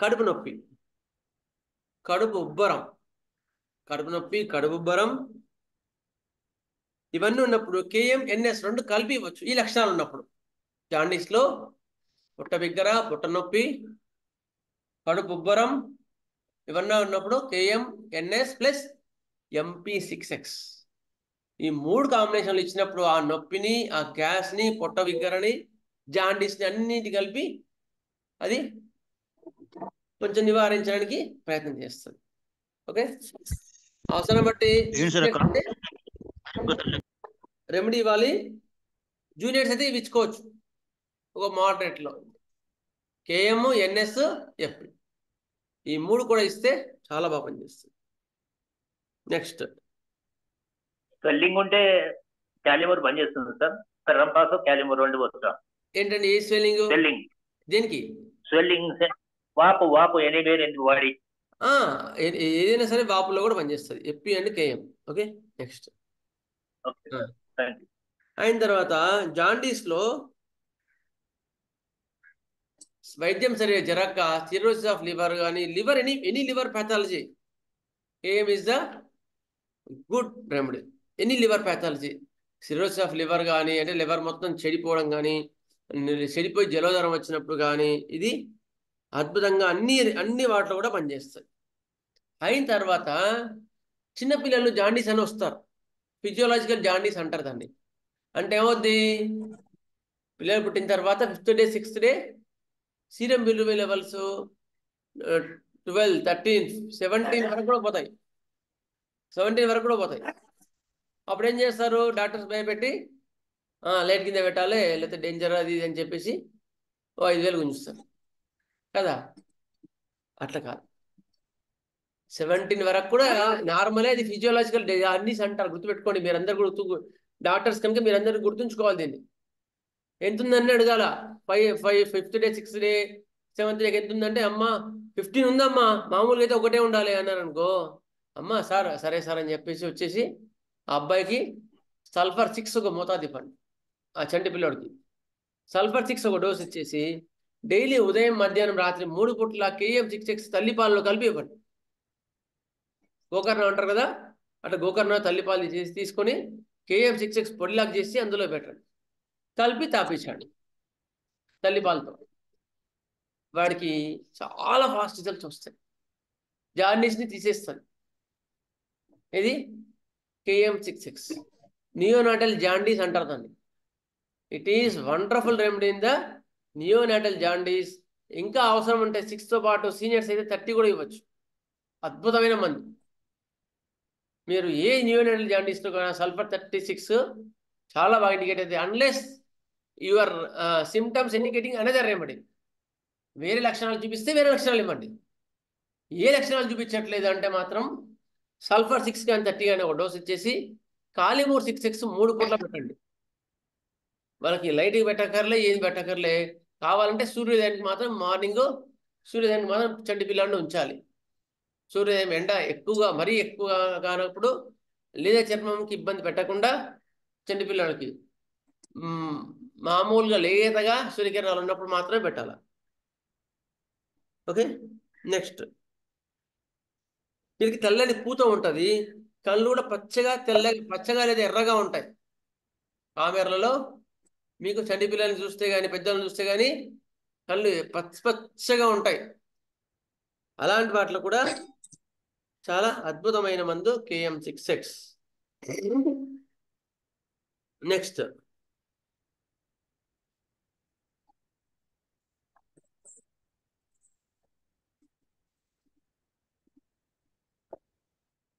కడుపు నొప్పి, కడుపు ఉబ్బరం, ఇవన్నీ ఉన్నప్పుడు KMNS 2 కలిపి ఇవ్వచ్చు. ఈ లక్షణాలు ఉన్నప్పుడు జాండీస్లో పొట్ట బిగ్గర, పొట్ట నొప్పి, కడుపు ఉబ్బరం ఇవన్నీ ఉన్నప్పుడు KMNS ప్లస్ MP66 ఈ 3 కాంబినేషన్లు ఇచ్చినప్పుడు ఆ నొప్పిని, ఆ గ్యాస్ని, పొట్ట బిగ్గరని, జాండీస్ని అన్నిటి కలిపి అది కొంచెం నివారించడానికి ప్రయత్నం చేస్తుంది. ఓకే, అవసరం బట్టి రెమెడీ ఇవ్వాలి. జూనియర్స్ అయితే ఇవి ఇచ్చుకోవచ్చు ఒక మోడరేట్లో. KMNS FP ఈ 3 కూడా ఇస్తే చాలా బాగా పనిచేస్తుంది. నెక్స్ట్, స్వెల్లింగ్ ఉంటే క్యాలిమర్ పనిచేస్తుంది సార్. రంపాస్ క్యాలిమర్ 2 వస్తా. ఏంటండి ఏ స్వెల్లింగ్ స్వెల్లింగ్ దేనికి వాపు ఎనీవేర్ ఇన్ బాడీ. ఏదైనా సరే వాపులో కూడా పనిచేస్తుంది EP and KM. Okay next అయిన తర్వాత జాండీస్లో వైద్యం సరిగా జరగక సిరోసిస్ ఆఫ్ లివర్ కానీ liver any liver pathology KM is the good remedy. Any liver pathology cirrhosis of liver కానీ అంటే లివర్ మొత్తం చెడిపోవడం కానీ చెడిపోయి జలోదరం వచ్చినప్పుడు కానీ ఇది అద్భుతంగా అన్ని వాటిలో కూడా పనిచేస్తుంది. అయిన తర్వాత చిన్నపిల్లలు జాండీస్ అని వస్తారు. ఫిజియోలాజికల్ జాండీస్ అంటారు దాన్ని. అంటే ఏమవుద్ది పిల్లలు పుట్టిన తర్వాత 5th day 6th day serum bilirubin levels 12, 13, 17 వరకు కూడా పోతాయి. 17 వరకు కూడా పోతాయి. అప్పుడు ఏం చేస్తారు డాక్టర్స్ భయపెట్టి లైట్ కింద పెట్టాలి లేకపోతే డేంజర్ అది ఇది అని చెప్పేసి 5,000 గుంజుస్తారు కదా. అట్లా కాదు 17 వరకు కూడా నార్మలే. అది ఫిజియోలాజికల్ అన్ని అంటారు గుర్తుపెట్టుకోండి. మీరందరూ డాక్టర్స్ కనుక మీరందరూ గుర్తుంచుకోవాలి దీన్ని. ఎంత ఉందని అడగాల. 5th day 6th day 7th day ఎంత ఉందంటే అమ్మ 15 ఉందమ్మా మామూలుగా అయితే ఒకటే ఉండాలి అన్నారు అనుకో. అమ్మ సార్ సరే సార్ అని చెప్పేసి వచ్చేసి ఆ అబ్బాయికి సల్ఫర్ 6 ఒక మోతాదు ఇవ్వండి. ఆ చంటి పిల్లోడికి సల్ఫర్ 6 ఒక డోస్ ఇచ్చేసి డైలీ ఉదయం మధ్యాహ్నం రాత్రి 3 పూట్ల కేఎం 6 తల్లిపాలలో కలిపి ఇవ్వండి. గోకర్ణ అంటారు కదా అట్లా గోకర్ణ తల్లిపాలు చేసి తీసుకొని కేఎం 6 పొడిలాగా చేసి అందులో పెట్టండి. కలిపి తాపించండి తల్లిపాలతో. వాడికి చాలా ఫాస్ట్ రిజల్ట్స్ వస్తాయి. జాండీస్ని తీసేస్తాను. ఇది కేఎం 6 నియోనాటల్ జాండీస్ అంటారు దాన్ని. It is wonderful remedy in the neonatal jaundice. ఇంకా అవసరం ఉంటే 6తో పాటు సీనియర్స్ అయితే 30 కూడా ఇవ్వచ్చు. అద్భుతమైన మందు. మీరు ఏ నియోనాటల్ జాండీస్లో కూడా సల్ఫర్ 36 చాలా బాగా ఇండికేట్ అవుతుంది. Unless your symptoms indicating another remedy. వేరే లక్షణాలు చూపిస్తే వేరే లక్షణాలు ఇవ్వండి. ఏ లక్షణాలు చూపించట్లేదు అంటే మాత్రం సల్ఫర్ 6 కానీ 30 కానీ ఒక డోస్ ఇచ్చేసి కాలిమూర్ 6 3 పూట్ల పెట్టండి. వాళ్ళకి లైట్గా పెట్టకర్లే ఏది పెట్టకర్లే. కావాలంటే సూర్యోదయానికి మాత్రం మార్నింగ్ సూర్యోదయానికి మాత్రం చంటి పిల్లాడిని ఉంచాలి. సూర్యోదయం ఎండ ఎక్కువగా మరీ ఎక్కువగా కానప్పుడు లేదా చర్మంకి ఇబ్బంది పెట్టకుండా చంటి పిల్లాడికి మామూలుగా లేతగా సూర్యకిరణాలు ఉన్నప్పుడు మాత్రమే పెట్టాలి. ఓకే నెక్స్ట్ దీనికి తెల్లని పూత ఉంటుంది. కళ్ళు కూడా పచ్చగా లేదా ఎర్రగా ఉంటాయి. కామెర్లలో మీకు చంటి పిల్లల్ని చూస్తే కానీ పెద్దలను చూస్తే కానీ కళ్ళు పచ్చగా ఉంటాయి. అలాంటి వాటిలో కూడా చాలా అద్భుతమైన మందు KM 6 next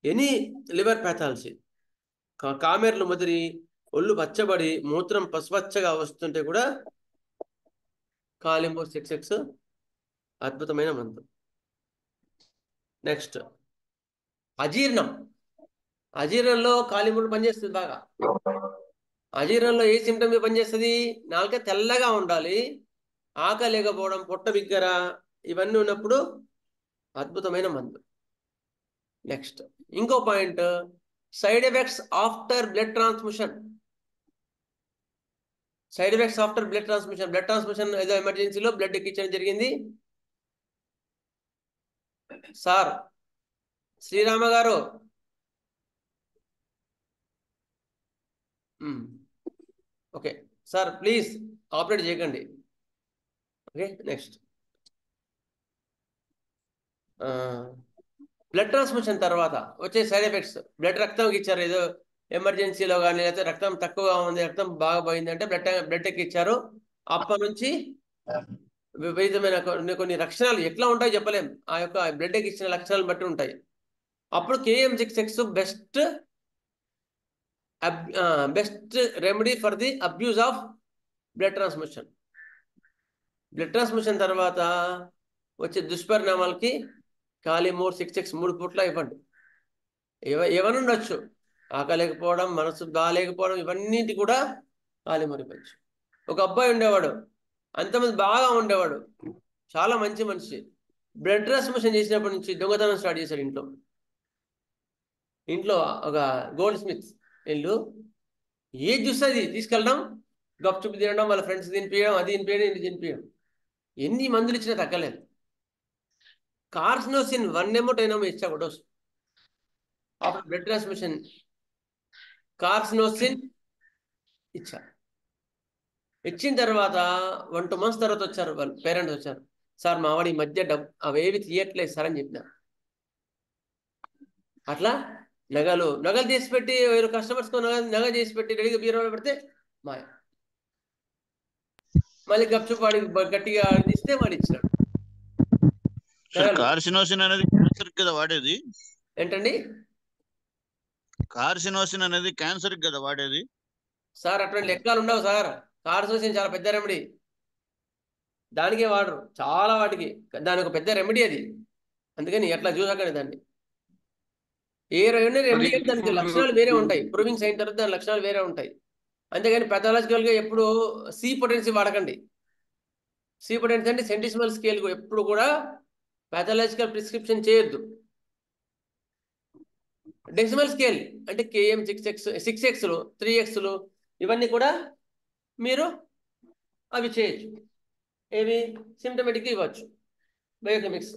any liver pathology కామెర్లు ముదిరి ఒళ్ళు పచ్చబడి మూత్రం పసుపచ్చగా వస్తుంటే కూడా కాలిమూర్ 6 అద్భుతమైన మందు. నెక్స్ట్ అజీర్ణంలో కాలిమూర్ పనిచేస్తుంది బాగా. అజీర్ణంలో ఏ సిమ్టమ్ పనిచేస్తుంది? నాలుక తెల్లగా ఉండాలి, ఆకలి లేకపోవడం, పొట్ట బిగ్గర ఇవన్నీ ఉన్నప్పుడు అద్భుతమైన మందు. నెక్స్ట్ ఇంకో point side effects after blood transmission. Blood transmission ఏదో ఎమర్జెన్సీలో బ్లడ్ ఎక్కించడం జరిగింది. సార్ శ్రీరామ గారు ఓకే సార్ ప్లీజ్ ఆపరేట్ చేయకండి. ఓకే నెక్స్ట్ బ్లడ్ ట్రాన్స్మిషన్ తర్వాత వచ్చే సైడ్ ఎఫెక్ట్స్. రక్తం ఇచ్చారు ఏదో ఎమర్జెన్సీలో కానీ లేకపోతే రక్తం తక్కువగా ఉంది, రక్తం బాగా పోయింది అంటే బ్లడ్ ఎక్కిచ్చారు. అప్పటి నుంచి విపరీతమైన కొన్ని లక్షణాలు ఎట్లా ఉంటాయో చెప్పలేం. ఆ యొక్క బ్లడ్ ఎక్కిచ్చిన లక్షణాలను బట్టి ఉంటాయి. అప్పుడు KM 6 best remedy for the abuse of blood transmission. తర్వాత వచ్చే దుష్పరిణామాలకి కాలిమూర్ 6 3 పూట్ల ఇవ్వండి. ఏమని ఉండొచ్చు ఆకలేకపోవడం, మనసు బాగాలేకపోవడం, ఇవన్నింటి కూడా కాలిమూరు ఇవ్వచ్చు. ఒక అబ్బాయి ఉండేవాడు, అంతమంది బాగా ఉండేవాడు, చాలా మంచి మనిషి. బ్లడ్ ట్రాన్స్ఫ్యూషన్ చేసినప్పటి నుంచి దొంగతనం స్టార్ట్ చేశాడు. ఇంట్లో ఒక గోల్డ్ స్మిత్ ఇల్లు, ఏది చూస్తే అది తీసుకెళ్ళడం, గప్చుప్పు తినడం, వాళ్ళ ఫ్రెండ్స్ తినిపించడం, అది తినిపించడం, ఇది తినిపించడం. ఎన్ని మందులు ఇచ్చినా తగ్గలేదు. కార్సినోసిన్ 1 ml 10 ml ఇచ్చా డోస్ ఆఫ్టర్ బ్లడ్ ట్రాన్స్ఫ్యూషన్. కార్సినోసిన్ ఇచ్చా. ఇచ్చిన తర్వాత 1-2 months తర్వాత వచ్చారు వాళ్ళ పేరెంట్స్, వచ్చారు, సార్ మా వాడి ఈ మధ్య అవేవి తీయట్లేదు సార్ అని చెప్పినారు. అట్లా నగలు తీసి పెట్టి కస్టమర్స్ నగ చేసి పెట్టి రెడీగా బీరువాలో పెడితే మాయ. మళ్ళీ గప్చుప్ వాడికి గట్టిగా ఇస్తే వాడు ఇచ్చినాడు. కార్సినోసిన్ అనేది క్యాన్సర్ కదా వాడేది? ఏంటండి? కార్సినోసిన్ అనేది క్యాన్సర్ కదా వాడేది సార్? అటువంటి లెక్కలు ఉండవు సార్. కార్సినోసిన్ చాలా పెద్ద రెమెడీ, దానికే వాడరు చాలా వాటికి. దాని ఒక పెద్ద రెమెడీ అది. అందుకని ఎట్లా చూసాకనే దాన్ని ఏ రెమెడీ దానికి లక్షణాలు వేరే ఉంటాయి. ప్రూవింగ్స్ అయిన తర్వాత దాని లక్షణాలు వేరే ఉంటాయి. అంతేగాని పెథాలజికల్గా ఎప్పుడు సి పొటెన్సీ వాడకండి. సి పొటెన్సీ అంటే సెంటిసిమల్ స్కేల్ ఎప్పుడు కూడా పెథాలజికల్ ప్రిస్క్రిప్షన్ చేయొద్దు. డెసిమల్ స్కేల్ అంటే KM 6Xలు 3Xలు ఇవన్నీ కూడా మీరు అవి చేయొచ్చు. ఏవి సిమ్టమేటిక్ ఇవ్వచ్చు, బయోకెమిక్స్.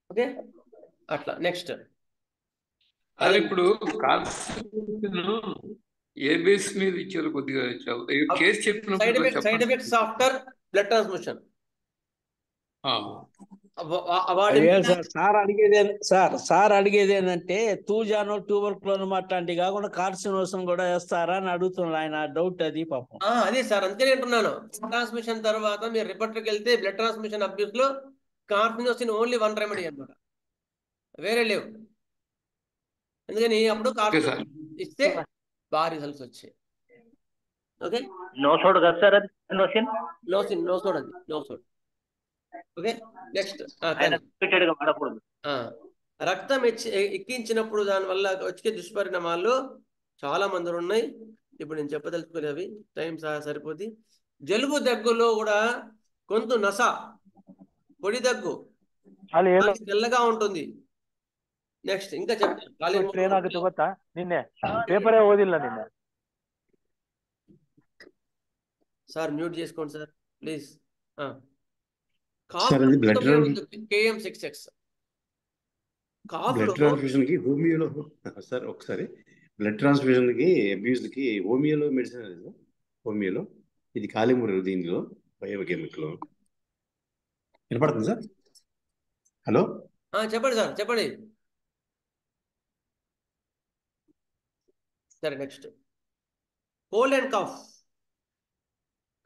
ఓకే, అట్లా. నెక్స్ట్ అది ఇప్పుడు ఏ బేస్ మీద ఇచ్చారు? కొద్దిగా కేసు చెప్పినప్పుడు side effects after blood transfusion. Sir అడిగేది ఏంటంటే తూజానో ట్యూబర్క్లోనో అట్లాంటివి కాకుండా కార్సినోసిన్ కూడా వేస్తారా అని అడుగుతున్నాడు ఆయన. డౌట్ అది పాపం. అదే సార్, అందుకనే అంటున్నాను. ట్రాన్స్మిషన్ తర్వాత మీరు రిపోర్టర్కి వెళ్తే బ్లడ్ ట్రాన్స్మిషన్ అబ్యూస్ లో కార్సినోసిన్ ఓన్లీ 1 రెమెడీ అన్నమాట, వేరే లేవు. అందుకని అప్పుడు కార్సినోసిన్ ఇస్తే బాగా రిజల్ట్స్ వచ్చాయి. ఓకే, నో సోడ్ కదా సార్ అది? నో సోడ్ అది, నో సోడ్. ఓకే, నెక్స్ట్ రక్తం ఎక్కించినప్పుడు దానివల్ల వచ్చే దుష్పరిణామాలు చాలా మంది ఉన్నాయి. ఇప్పుడు నేను చెప్పదలుచుకునేవి టైం సరిపోద్ది. జలుబు దగ్గులో కూడా గొంతు నస, పొడి దగ్గు తెల్లగా ఉంటుంది. నెక్స్ట్ ఇంకా చెప్తాను. నిన్ನೆ పేపరే ఓదిಲ್ಲ నిన్ನೆ. సార్ మ్యూట్ చేసుకోండి sir please. KM 6X blood transfusion కి హోమియోలో సార్ ఒకసారి బ్లడ్ ట్రాన్స్ఫ్యూషన్ కి అబ్యూస్ కి హోమియోలో మెడిసిన్ అది హోమియోలో ఇది కాలిమూరు దీనిలో బయోకెమికల్ వినపడుతుంది సార్? హలో చెప్పండి సార్, చెప్పండి. సరే నెక్స్ట్ కోల్డ్ అండ్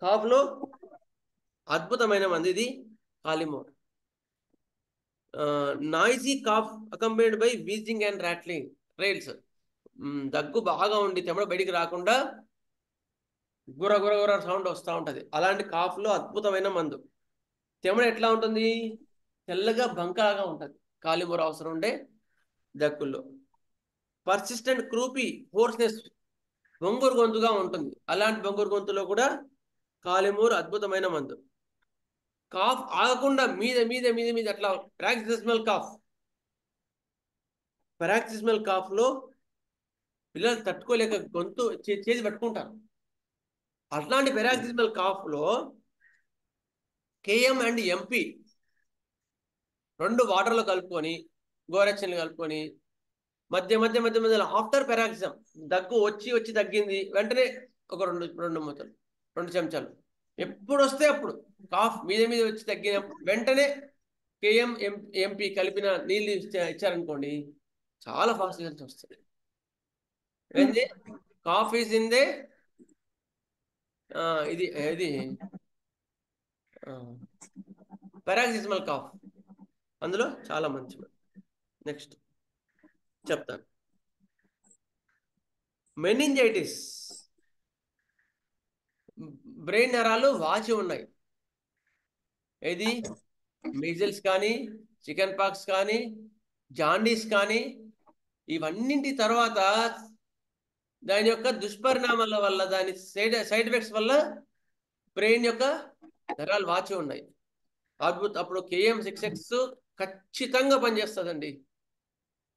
కాఫ్ లో అద్భుతమైన మంది ఇది kali mur. Noisy cough accompanied by wheezing and rattling rales. దగ్గు బాగా ఉండి తెమ్మడ బయటికి రాకుండా గుర గుర గుర సౌండ్ వస్తూ ఉంటుంది. అలాంటి కాఫ్లో అద్భుతమైన మందు. తెమ్మడ ఎట్లా ఉంటుంది? తెల్లగా బంకలాగా ఉంటుంది. కాలిమూర్ అవసరం ఉండే దగ్గుల్లో. పర్సిస్టెంట్ క్రూపీ హోర్స్నెస్, బొంగురు గొంతుగా ఉంటుంది. అలాంటి బొంగురు గొంతులో కూడా కాలిమూర్ అద్భుతమైన మందు. కాఫ్ ఆగకుండా మీద మీద మీద మీద అట్లా పారాక్సిస్మల్ కాఫ్లో పిల్లలు తట్టుకోలేక గొంతు చేసి పట్టుకుంటారు. అట్లాంటి పారాక్సిస్మల్ కాఫ్లో KM అండ్ MP 2 వాటర్లో కలుపుకొని గోరెచ్చన్లు కలుపుకొని మధ్యలో ఆఫ్టర్ పారాక్సిజం దగ్గు వచ్చి తగ్గింది వెంటనే ఒక 2 చెంచాలు ఎప్పుడు వస్తే అప్పుడు కాఫ్ మీద వచ్చి తగ్గిన వెంటనే KM MP కలిపిన నీళ్ళు ఇచ్చారనుకోండి చాలా ఫాస్ట్ రిజల్ట్స్ వస్తాయి. కాఫ్ ఈజ్ ఇన్ దే ఇది పారాక్సిస్మల్ కాఫ్ అందులో చాలా మంచి. నెక్స్ట్ చెప్తాను. మెనింజైటిస్, బ్రెయిన్ నరాలు వాచి ఉన్నాయి. ఏది మీజిల్స్ కానీ చికెన్ పాక్స్ కానీ జాండీస్ కానీ ఇవన్నింటి తర్వాత దాని యొక్క దుష్పరిణామాల వల్ల, దాని సైడ్ ఎఫెక్ట్స్ వల్ల బ్రెయిన్ యొక్క నరాలు వాచి ఉన్నాయి. అప్పుడు KM66 ఖచ్చితంగా పనిచేస్తుందండి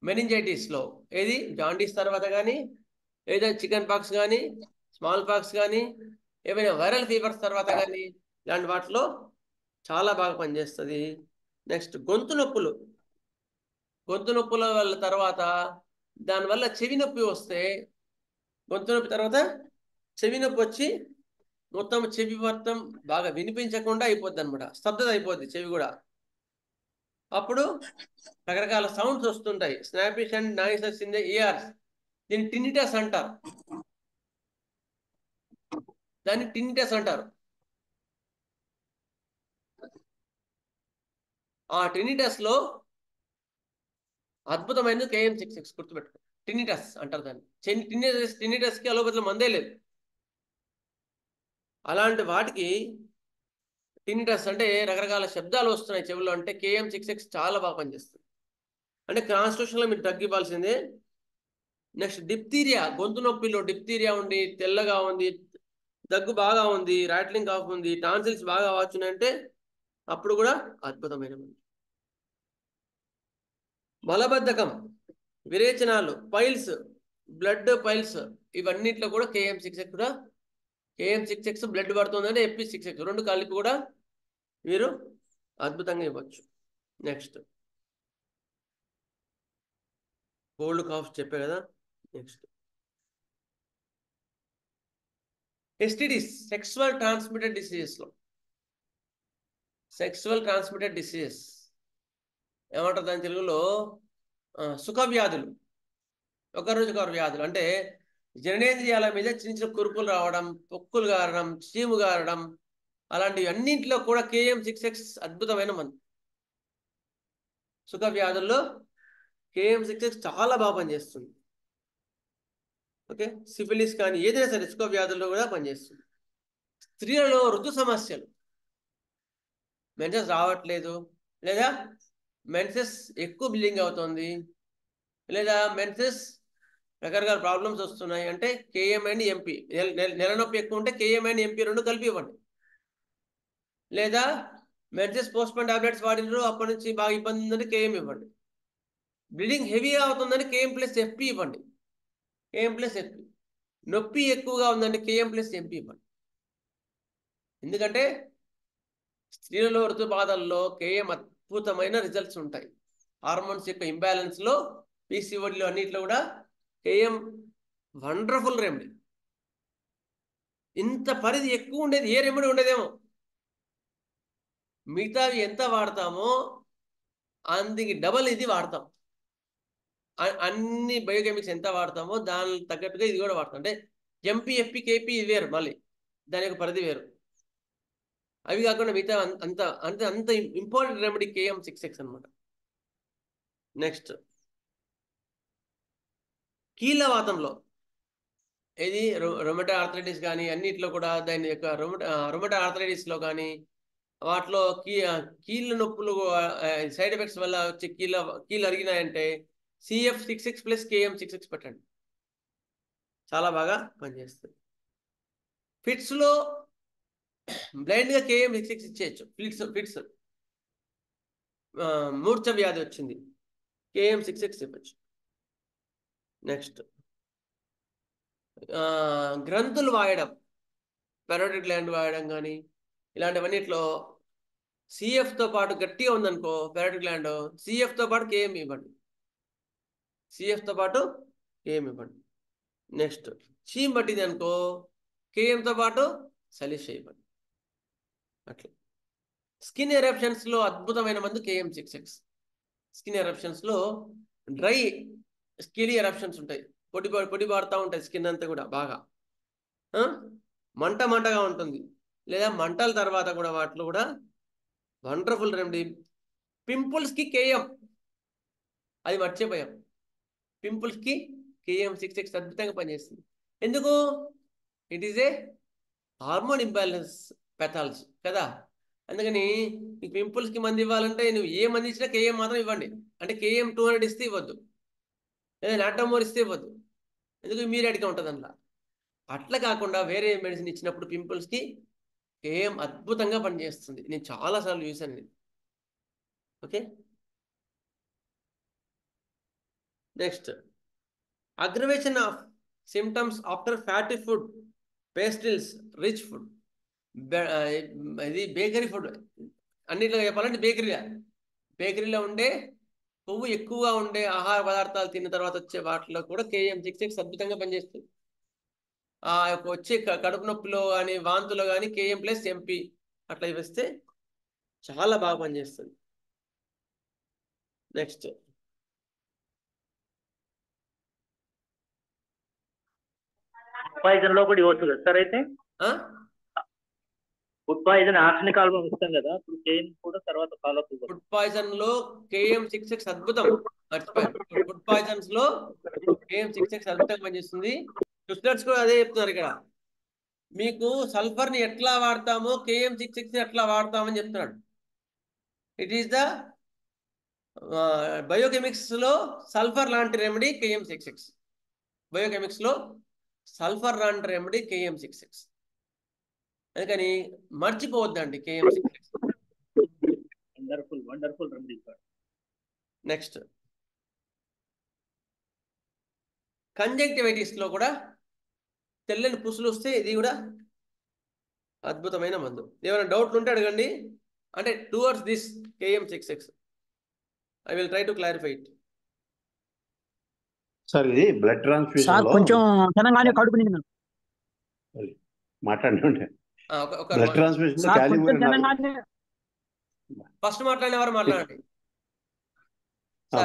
మెనింజైటిస్లో. ఏది జాండీస్ తర్వాత కానీ, ఏదైనా చికెన్ పాక్స్ కానీ, స్మాల్ పాక్స్ కానీ, ఏమైనా వైరల్ ఫీవర్స్ తర్వాత కానీ, ఇలాంటి వాటిలో చాలా బాగా పనిచేస్తుంది. నెక్స్ట్ గొంతు నొప్పుల వల్ల తర్వాత దానివల్ల చెవి నొప్పి వస్తే, గొంతు నొప్పి తర్వాత చెవి నొప్పి వచ్చి చెవి మొత్తం బాగా వినిపించకుండా అయిపోద్ది అనమాట, స్తబ్దత అయిపోద్ది చెవి కూడా. అప్పుడు రకరకాల సౌండ్స్ వస్తుంటాయి, snappish and noises in the ears. దీన్ని టినిటస్ అంటారు. ఆ టినిటస్ లో అద్భుతమైనది KM66, గుర్తుపెట్టుకో. టినిటస్ అంటారు దాన్ని. టినిటస్కి అలోపతిలో మందే లేదు. అలాంటి వాటికి టినిటస్ అంటే రకరకాల శబ్దాలు వస్తున్నాయి చెవుల్లో అంటే KM66 చాలా బాగా పనిచేస్తుంది. అంటే కాన్స్టిట్యూషన్లో మీరు డ్రగ్ ఇవ్వాల్సిందే. నెక్స్ట్ డిప్తీరియా, గొంతు నొప్పిలో డిప్తీరియా ఉండి తెల్లగా ఉంది, దగ్గు బాగా ఉంది, రాట్లింగ్ కాఫ్ ఉంది, టాన్సిల్స్ బాగా వచ్చున్నాయంటే అప్పుడు కూడా అద్భుతమైన మందు. మలబద్ధకం, విరేచనాలు, పైల్స్, బ్లడ్ పైల్స్, ఇవన్నిట్లో కూడా KM66 బ్లడ్ పడుతుందంటే FP66 రెండు కలిపి కూడా మీరు అద్భుతంగా ఇవ్వచ్చు. నెక్స్ట్ కోల్డ్ కాఫ్ చెప్పే కదా. Next STDs, sexual transmitted diseases ఏమంటారు దాని తెలుగులో? సుఖ వ్యాధులు, ఒకరోజుకొక వ్యాధులు. అంటే జననేంద్రియాల మీద చిన్న చిన్న కురుపులు రావడం, పొక్కులు గారడం, చీము గారడం, అలాంటివి అన్నింటిలో కూడా KM66 అద్భుతమైన మందు. సుఖ వ్యాధుల్లో KM66 చాలా బాగా పనిచేస్తుంది. ఓకే, సిఫిలిస్ కానీ ఏదైనా సరే సుఖ వ్యాధుల్లో కూడా పనిచేస్తుంది. స్త్రీలలో ఋతు సమస్యలు, మెన్సెస్ రావట్లేదు, లేదా మెన్సెస్ ఎక్కువ బ్లీడింగ్ అవుతుంది, లేదా మెన్సెస్ రకరకాల ప్రాబ్లమ్స్ వస్తున్నాయి అంటే KM అండ్ MP, నెల నొప్పి ఎక్కువ ఉంటే KM అండ్ MP రెండు కలిపి ఇవ్వండి. లేదా మెన్సెస్ పోస్ట్పోన్ టాబ్లెట్స్ వాడినరు, అప్పటి నుంచి బాగా ఇబ్బంది ఉందంటే KM ఇవ్వండి. బ్లీడింగ్ హెవీగా అవుతుందని KM+FP ఇవ్వండి. KM+FP. నొప్పి ఎక్కువగా ఉందంటే KM+MP ఇవ్వండి. ఎందుకంటే స్త్రీలలో ఋతుబాధల్లో KM అద్భుతమైన రిజల్ట్స్ ఉంటాయి. హార్మోన్స్ యొక్క ఇంబ్యాలెన్స్లో, PCODలో అన్నింటిలో కూడా KM వండర్ఫుల్ రెమెడీ. ఇంత పరిధి ఎక్కువ ఉండేది ఏ రెమెడీ ఉండేదేమో. మిగతావి ఎంత వాడతామో అందుకు డబల్ ఇది వాడతాం. అన్ని బయోకెమిక్స్ ఎంత వాడతామో దానికి తగ్గట్టుగా ఇది కూడా వాడతాం. అంటే MP, FP, KP ఇది వేరు, మళ్ళీ దాని యొక్క పరిధి వేరు. అవి కాకుండా మిగతా అంత ఇంపార్టెంట్ రెమెడీ KM66 అనమాట. నెక్స్ట్ కీళ్ళవాతంలో ఇది రొమటా ఆర్థరైటిస్ కానీ అన్నిట్లో కూడా దాని యొక్క రొమటా ఆర్థరైటిస్లో కానీ వాటిలో కీళ్ళ నొప్పులు సైడ్ ఎఫెక్ట్స్ వల్ల వచ్చే కీళ్ళు అరిగినాయంటే CF66 + KM66 పెట్టండి, చాలా బాగా పనిచేస్తుంది. ఫిట్స్లో బ్లైండ్గా KM66 ఇచ్చేయచ్చు. ఫిట్స్ మూర్ఛ వ్యాధి వచ్చింది, KM66 ఇవ్వచ్చు. నెక్స్ట్ గ్రంథులు వాయడం, పెరోటిడ్ గ్లాండ్ వాయడం కానీ ఇలాంటివన్నిట్లో CFతో పాటు గట్టిగా ఉందనుకో పెరోటిడ్ గ్లాండ్, CFతో పాటు KM ఇవ్వండి. నెక్స్ట్ చీమ్ పట్టింది అనుకో KMతో పాటు సలిష్ ఇవ్వండి. అట్లా స్కిన్ ఎరప్షన్స్లో అద్భుతమైన మందు KM66. స్కిన్ ఎరప్షన్స్లో డ్రై స్కిలీ ఎరప్షన్స్ ఉంటాయి, పొడి పాడుతూ ఉంటాయి స్కిన్ అంతా కూడా బాగా మంటగా ఉంటుంది, లేదా మంటల తర్వాత కూడా వాటిలో కూడా వండర్ఫుల్ రెమెడీ. పింపుల్స్కి KM, అది మర్చిపోయాం. పింపుల్స్కి KM66 అద్భుతంగా పనిచేస్తుంది. ఎందుకు? It is a hormone imbalance pathology కదా. అందుకని మీకు పింపుల్స్కి మంది ఇవ్వాలంటే నువ్వు ఏ మంది ఇచ్చినా KM మాత్రం ఇవ్వండి. అంటే KM 200 ఇస్తే ఇవ్వద్దు, లేదా నాటోమోర్ ఇస్తే ఇవ్వద్దు. ఎందుకు ఇమీడియట్గా ఉంటుంది అందులో. అట్లా కాకుండా వేరే మెడిసిన్ ఇచ్చినప్పుడు పింపుల్స్కి కేఎం అద్భుతంగా పనిచేస్తుంది. నేను చాలాసార్లు చూశాను ఇది. Okay, next aggravation of symptoms after fatty food, pastries, rich food. ఇది బేకరీ ఫుడ్ అన్నిట్లో చెప్పాలంటే బేకరీలో ఉండే కొవ్వు ఎక్కువగా ఉండే ఆహార పదార్థాలు తిన్న తర్వాత వచ్చే వాటిలో కూడా KM66 అద్భుతంగా పనిచేస్తుంది. ఆ యొక్క వచ్చే కడుపు నొప్పిలో కానీ వాంతులో కానీ KM+MP అట్లా వేస్తే చాలా బాగా పనిచేస్తుంది. నెక్స్ట్ పాయిజన్ లో కూడా ఇవ్వచ్చు కదా సార్? అయితే ఫుడ్ పాయిజన్ ఆర్సెనిక్ ఆల్బమ్ ఇస్తాం కదా, ఇప్పుడు కేఎం కూడా తర్వాత ఫాలో అప్. ఫుడ్ పాయిజన్ లో KM66 అద్భుతం. మర్చిపోయారు, ఫుడ్ పాయిజన్స్ లో KM66 అద్భుతంగా పనిచేస్తుంది. రిసర్చ్ కూడా అదే చెప్తున్నారు ఇక్కడ. మీకు సల్ఫర్ ని ఎట్లా వాడతామో KM66 ఎట్లా వాడతామని చెప్తున్నాడు. ఇట్ ఈస్ ద బయోకెమిక్స్ లో సల్ఫర్ లాంటి రెమెడీ KM66. బయోకెమిక్స్ లో సల్ఫర్ లాంటి రెమెడీ KM66. అందుకని మర్చిపోవద్దండి KM66. Wonderful remedy. Next conjunctivitis లో కూడా తెల్లని పుసులు వస్తే ఇది కూడా అద్భుతమైన మందు. ఏమైనా డౌట్లు ఉంటే అడగండి. అంటే towards this KM66 I will try to clarify it. Sir ఇది బ్లడ్ ట్రాన్స్ఫ్యూజన్ సార్ లో కొంచెం తెలంగాణ కడుపు నిండింది. మాట్లాడండి. బ్లడ్ ట్రాన్స్ఫ్యూజన్ లో క్యాలిమూర్ ఫస్ట్ మాట్లాడినవారు మాట్లాడండి.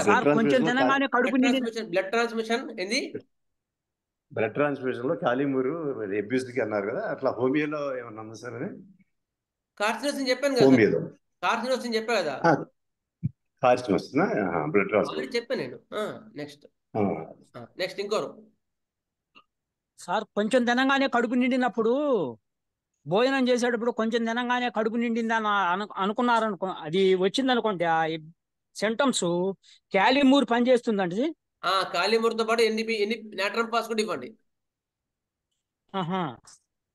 సార్ కొంచెం తెలంగాణ కడుపు నిండింది. బ్లడ్ ట్రాన్స్మిషన్ ఏంది? బ్లడ్ ట్రాన్స్ఫ్యూజన్ లో కాలిమూరు అబ్యూస్ కి అన్నారు కదా, అట్లా హోమియోలో ఏమన్నా ఉందా సార్? అది కార్సినోసిన్ చెప్పాను కదా. హోమియోలో కార్సినోసిన్ చెప్పా కదా. కార్సినోసిన్ బ్లడ్ ట్రాన్స్ఫ్యూజన్ చెప్పాను నేను. నెక్స్ట్ ఇంకోరు. సార్ కొంచెం తినగానే కడుపు నిండినప్పుడు భోజనం చేసేటప్పుడు కొంచెం తినగానే కడుపు నిండిందని అనుకున్నారనుకో, అది వచ్చింది అనుకోండి ఆ సింటమ్స్, క్యాలిమూర్ పనిచేస్తుందండి. కాలిమూరుతో పాటు ఎన్ని నాట్రమ్ పాస్ కూడా ఇవ్వండి.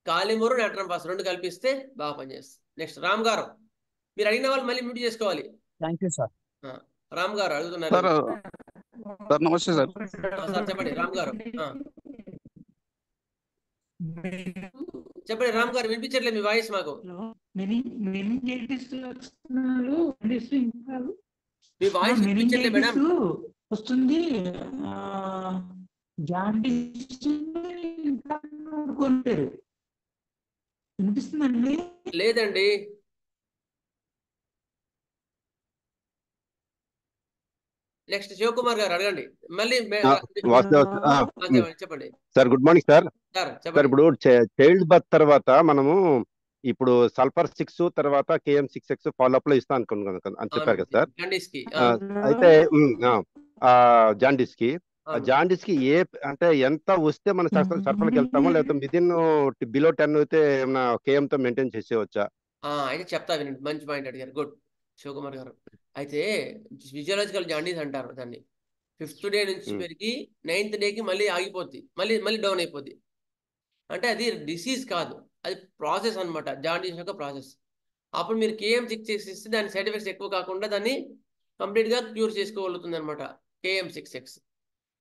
కాలిమూరు నాట్రమ్ పాస్ రెండు కల్పిస్తే బాగా పనిచేస్తుంది. నెక్స్ట్ రామ్ గారు, మీరు అడిగిన వాళ్ళు మళ్ళీ మ్యూట్ చేసుకోవాలి. Thank you sir. రామ్ గారు అడుగుతున్నారు. సార్ నమస్తే సార్. సార్ చెప్పండి రామ్ గారు. చెప్పండి రామ్ గారు, వినిపించట్లేదు మీ వాయిస్ మాకు. మీ వాయిస్ వినిపించట్లేదు మేడం. వస్తుంది వినిపిస్తుందండి? లేదండి. నెక్స్ట్ శివకుమార్ గారు అడగండి మళ్ళీ. చెప్పండి sir. Good morning sir. Sir ఇప్పుడు చైల్డ్ బర్త్ తర్వాత మనము ఇప్పుడు సల్ఫర్ 6 తర్వాత KM66 ఫాలోఅప్ లో ఇస్తాను అనుకున్నాను అని చెప్పారు కదా సార్. అయితే జాండీస్ కి ఏ అంటే ఎంత వస్తే మన సరఫరాకి వెళ్తామో, లేకపోతే విదిన్ బిలో 10 అయితే ఏమన్నా KM తో మెయింటైన్ చేసేవచ్చా? అయితే చెప్తా వినండి. మంచి పాయింట్ అడిగారు. గుడ్ శివకుమార్ గారు. అయితే ఫిజియోలాజికల్ జాండీస్ అంటారు దాన్ని. 5th డే నుంచి పెరిగి 9th డేకి మళ్ళీ ఆగిపోద్ది, మళ్ళీ డౌన్ అయిపోద్ది. అంటే అది డిసీజ్ కాదు, అది ప్రాసెస్ అనమాట, జాండీస్ యొక్క ప్రాసెస్. అప్పుడు మీరు KM66 ఇస్తే దాని సైడ్ ఎఫెక్ట్స్ ఎక్కువ కాకుండా దాన్ని కంప్లీట్గా క్యూర్ చేసుకోగలుగుతుంది అనమాట KM66.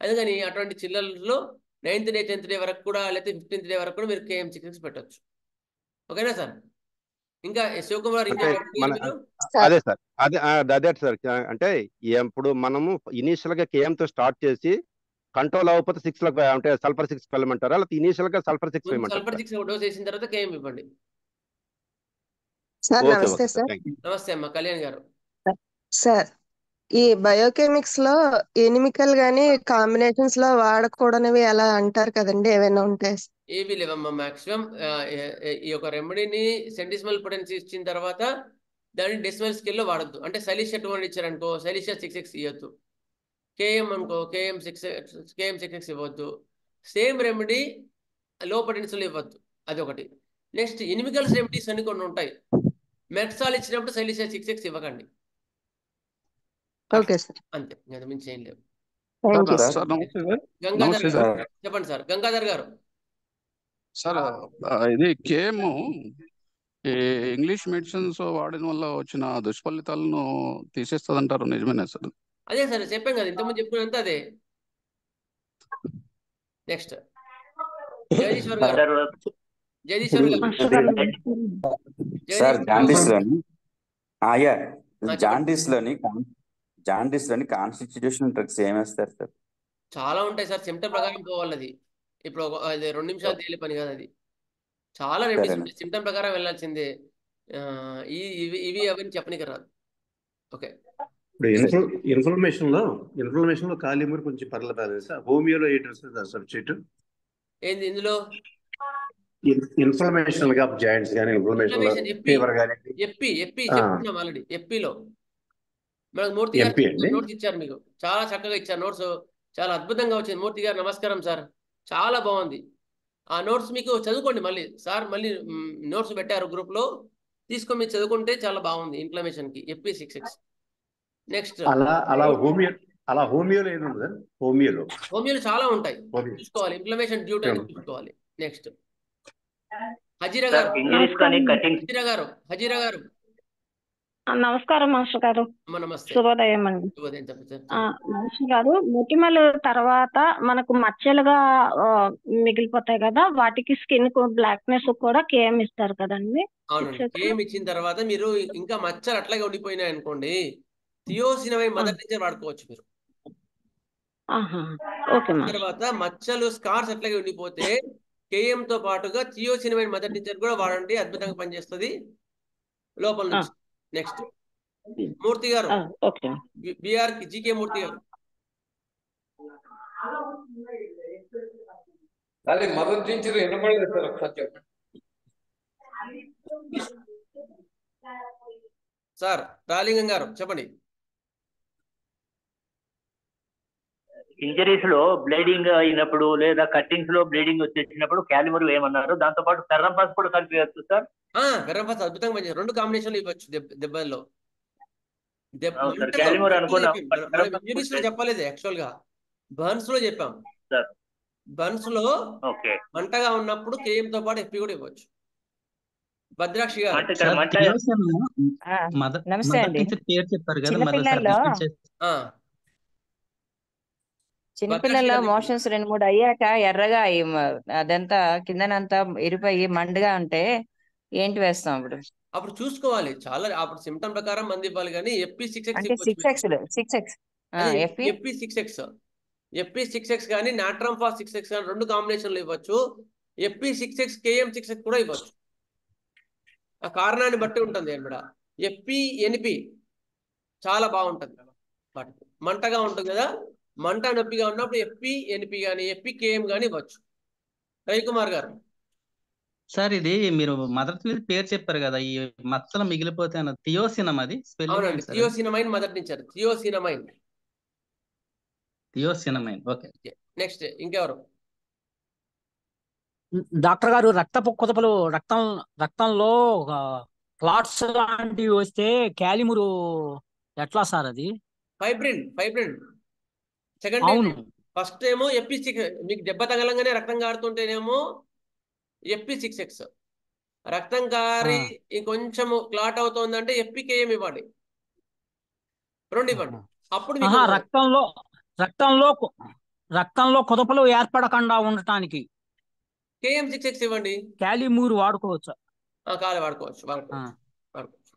అందుకని అటువంటి చిల్లల్లో 9th డే 10th డే వరకు కూడా, లేకపోతే 15th డే వరకు కూడా మీరు KM66 పెట్టచ్చు. ఓకేనా సార్? ఇంకా శివకుమార్ అదే సార్, అదే సార్. అంటే ఇప్పుడు మనము ఇనీషియల్ గా KM తో స్టార్ట్ చేసి కంట్రోల్ అవ్వకపోతే 6 లకు అంటే సల్ఫర్ 6 వెళ్ళమంటారా, లేకపోతే ఇనీషియల్ గా సల్ఫర్ 6 వేయమంటారా? సల్ఫర్ 6 డోస్ వేసిన తర్వాత KM ఇవ్వండి. సార్ నమస్తే సార్. నమస్తే అమ్మా. కళ్యాణ్ గారు. సార్ ఈ బయోకెమిక్స్ లో ఎనిమికల్ గానీ కాంబినేషన్స్ లో వాడకూడనివి ఎలా అంటారు కదండి, ఏమైనా ఉంటాయి? ఏవి లేవమ్మా. మాక్సిమం ఈ యొక్క రెమెడీని సెంటిసిమల్ పొటెన్సీ ఇచ్చిన తర్వాత దాన్ని డెసిమల్ స్కేల్లో వాడద్దు. అంటే సైలిషియా 200 ఇచ్చారనుకో, సైలిషియా 6x ఇవ్వద్దు. KM అనుకో, KM6x ఇవ్వద్దు. సేమ్ రెమెడీ లో పొటెన్షియల్ ఇవ్వద్దు, అదొకటి. నెక్స్ట్ ఎనిమికల్స్ రెమెడీస్ అని కొన్ని ఉంటాయి. మెట్సాల్ ఇచ్చినప్పుడు సైలిషియా 6x ఇవ్వకండి. Okay sir. అంతే, ఇంకా మించి ఏం లేవు. Thank you sir sir. Sir నమస్తే సార్. గంగాధర్ నమస్తే గారు సార్. చెప్పండి సార్. గంగాధర్ గారు సార్ ఇది కేమ్ ఈ ఇంగ్లీష్ మెడిసిన్స్ వాడడం వల్ల వచ్చిన దుష్ఫలితాలను తీసేస్తుందంటారు, నిజమేనా సార్? అదే సార్ చెప్పాం కదా ఇంతకుముందు చెప్పుకున్నంత అదే. నెక్స్ట్ జగదీశ్వర్ గారు. సార్ జగదీశ్వర్ గారు మాస్టర్ గారు సార్ జగదీష్ జాండీస్లోని కాన్స్టిట్యూషనల్ డ్రగ్స్ ఏమేస్తారు సార్? చాలా ఉంటాయి సార్. సిమ్టమ్ ప్రకారం పోవాలి అది. ఇప్పుడు అది 2 నిమిషాలు తేలే పని కాదు అది. చాలా రెమెడీస్ సరేనా? ఉంటాయి. సిమ్టమ్ ప్రకారం వెళ్ళాల్సిందే. ఇవి అవన్నీ చెప్పనీకి రాదు. ఓకే ఇప్పుడు ఇన్ఫ్లమేషన్ లో కాలిమూరి కొంచెం పర్లేదు సార్. హోమియోలో ఏంటి సబ్జెక్ట్? ఏంది ఇందులో? ఇన్ఫ్లమేషన్ గా జాయింట్స్ కానీ ఇన్ఫ్లమేషన్ లో ఫీవర్ కానీ ఎప్పి చెప్తున్నాం ఆల్రెడీ. ఎప్పిలో మనకు మూర్తి గారు ఎంపీ అండి. నోట్స్ ఇచ్చారు. మీకు చాలా చక్కగా ఇచ్చారు నోట్స్. చాలా అద్భుతంగా వచ్చింది. మూర్తి గారు నమస్కారం సార్. చాలా బాగుంది. ఆ నోట్స్ మీకు చదువుకోండి మళ్ళీ. సార్ మళ్ళీ నోట్స్ పెట్టారు గ్రూప్ లో, తీసుకొని మీరు చదువుకుంటే చాలా బాగుంది. ఇన్ఫ్లమేషన్ కి ఎప్పి 66. నెక్స్ట్ అలా హోమియోలో ఏది ఉంది సార్? హోమియోలో చాలా ఉంటాయి చూసుకోవాలి. ఇన్ఫ్లమేషన్ డ్యూట్ అని చూసుకోవాలి. నెక్స్ట్ హజీరా గారు. ఇంజరీస్ కానీ కటింగ్. హజీరా గారు నమస్కారం మాస్టర్ గారు. నమస్తే. శుభోదయం అండి. శుభోదయం చెప్పండి. మాస్టర్ గారు, మొటిమలు తర్వాత మనకు మచ్చలుగా మిగిలిపోతాయి కదా, వాటికి స్కిన్ బ్లాక్నెస్ కూడా కేఎం ఇస్తారు కదండి. అవునండి. కేఎం ఇచ్చిన తర్వాత మీరు ఇంకా మచ్చలు అట్లాగే ఉండిపోయినాయి అనుకోండి, థియోసినమైన్ మదర్ టీచర్ వాడుకోవచ్చు మీరు. ఓకే తర్వాత మచ్చలు స్కార్స్ అట్లాగే ఉండిపోతే కేఎం తో పాటుగా థియోసినమైన్ మదర్ టీచర్ కూడా వాడండి. అద్భుతంగా పనిచేస్తుంది లోపల నుంచి. నెక్స్ట్ మూర్తి గారు. బిఆర్ జీకే మూర్తి గారు. మదర్ టీచర్ వినపడలేదు సార్, ఒకసారి చెప్పండి సార్. రాలింగం గారు చెప్పండి. ఇంజరీస్ లో బ్లీడింగ్ అయినప్పుడు లేదా కట్టింగ్స్ లో బ్లీడింగ్ వచ్చేసినప్పుడు క్యాలిమర్ ఏమన్నారు, దాంతో పాటు ఫెర్రంపాస్ కూడా కలిపి సార్. ఫెర్రంపాస్ అద్భుతంగా పనిచేస్తారు. 2 కాంబినేషన్లు ఇవ్వచ్చు దెబ్బల్లో. ఇంజరీస్ లో చెప్పలేదు, యాక్చువల్ గా బర్న్స్ లో చెప్పాం. బర్న్స్ లో మంటగా ఉన్నప్పుడు కేఎం తో పాటు ఎఫ్పి కూడా ఇవ్వచ్చు. భద్రాక్షి గారు. నమస్తే అండి. చిన్నపిల్లల మోషన్స్ 2-3 అయ్యాక ఎర్రగా అదంతా కిందనంతా ఎరిపోయి మండుగా ఉంటే ఏంటి వేస్తాం అప్పుడు చూసుకోవాలి. చాలా అప్పుడు సిమ్టమ్ ప్రకారం మంది ఇవ్వాలి. కానీ ఎప్పి 6x కానీ నాట్రంఫా 6x కానీ 2 కాంబినేషన్లు ఇవ్వచ్చు. ఎప్పి 6x కేఎం 6x కూడా ఇవ్వచ్చు. ఆ కారణాన్ని బట్టి ఉంటుంది అన్నమాట. ఎప్పి ఎనిపి చాలా బాగుంటుంది. మంటగా ఉంటుంది కదా, మంట నొప్పిగా ఉన్నప్పుడు ఎప్పి ఎనిపి కానీ ఎప్పి కేఎం కానీ ఇవ్వచ్చు. రవికుమార్ గారు. సార్ ఇది మీరు మదర్ పేరు చెప్పారు కదా, ఈ మచ్చలు మిగిలిపోతే అన్న థియోసినమ్, అది అవునండి. థియోసినమైన్ మదర్ టీచర్. థియోసినమైన్. ఓకే. నెక్స్ట్ ఇంకెవరు? డాక్టర్ గారు, రక్తపు కుదపలు రక్తంలో క్లాట్స్ లాంటివి వస్తే క్యాలిమురు ఎట్లా సార్ అది? ఫైబ్రిన్. సెకండ్ ఫస్ట్ ఏమో ఎప్పి 6. మీకు దెబ్బ తగలంగానే రక్తం కారుతుంటేనేమో ఎప్పి 6x. రక్తం కారి ఇంకొంచెము క్లాట్ అవుతోందంటే ఎప్పి కేఎం ఇవ్వండి. 2 ఇవ్వండి. అప్పుడు రక్తంలో కుదపలు ఏర్పడకుండా ఉండటానికి కేఎం 6x ఇవ్వండి. క్యాలిమూర్ వాడుకోవచ్చు. వాడుకోవచ్చు.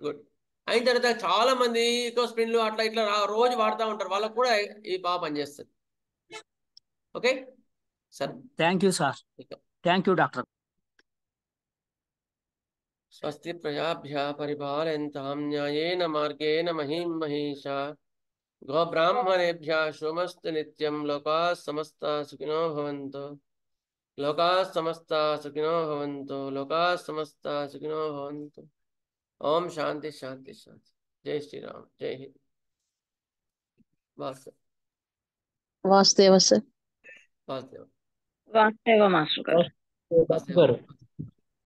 గుడ్. అయిన తర్వాత చాలా మంది స్ప్రిన్లు అట్లా ఇట్లా రోజు వాడుతూ ఉంటారు. వాళ్ళకు కూడా ఈ బాగా పనిచేస్తుంది. Okay sir. Thank you sir. Thank you doctor. స్వస్తి ప్రజాభ్యः పరిపాలయంతాం న్యాయేన మార్గేణ మహీం మహీషా గోబ్రాహ్మణేభ్యः శుభమస్తు నిత్యం. లోకాः సమస్తాः సుఖినో భవంతు. ఓం శాంతి శాంతి శాంతి. జై శ్రీరామ్. జై హింద్. వాసుదేవ సార్. వాసుదేవ మాస్టర్ గారు.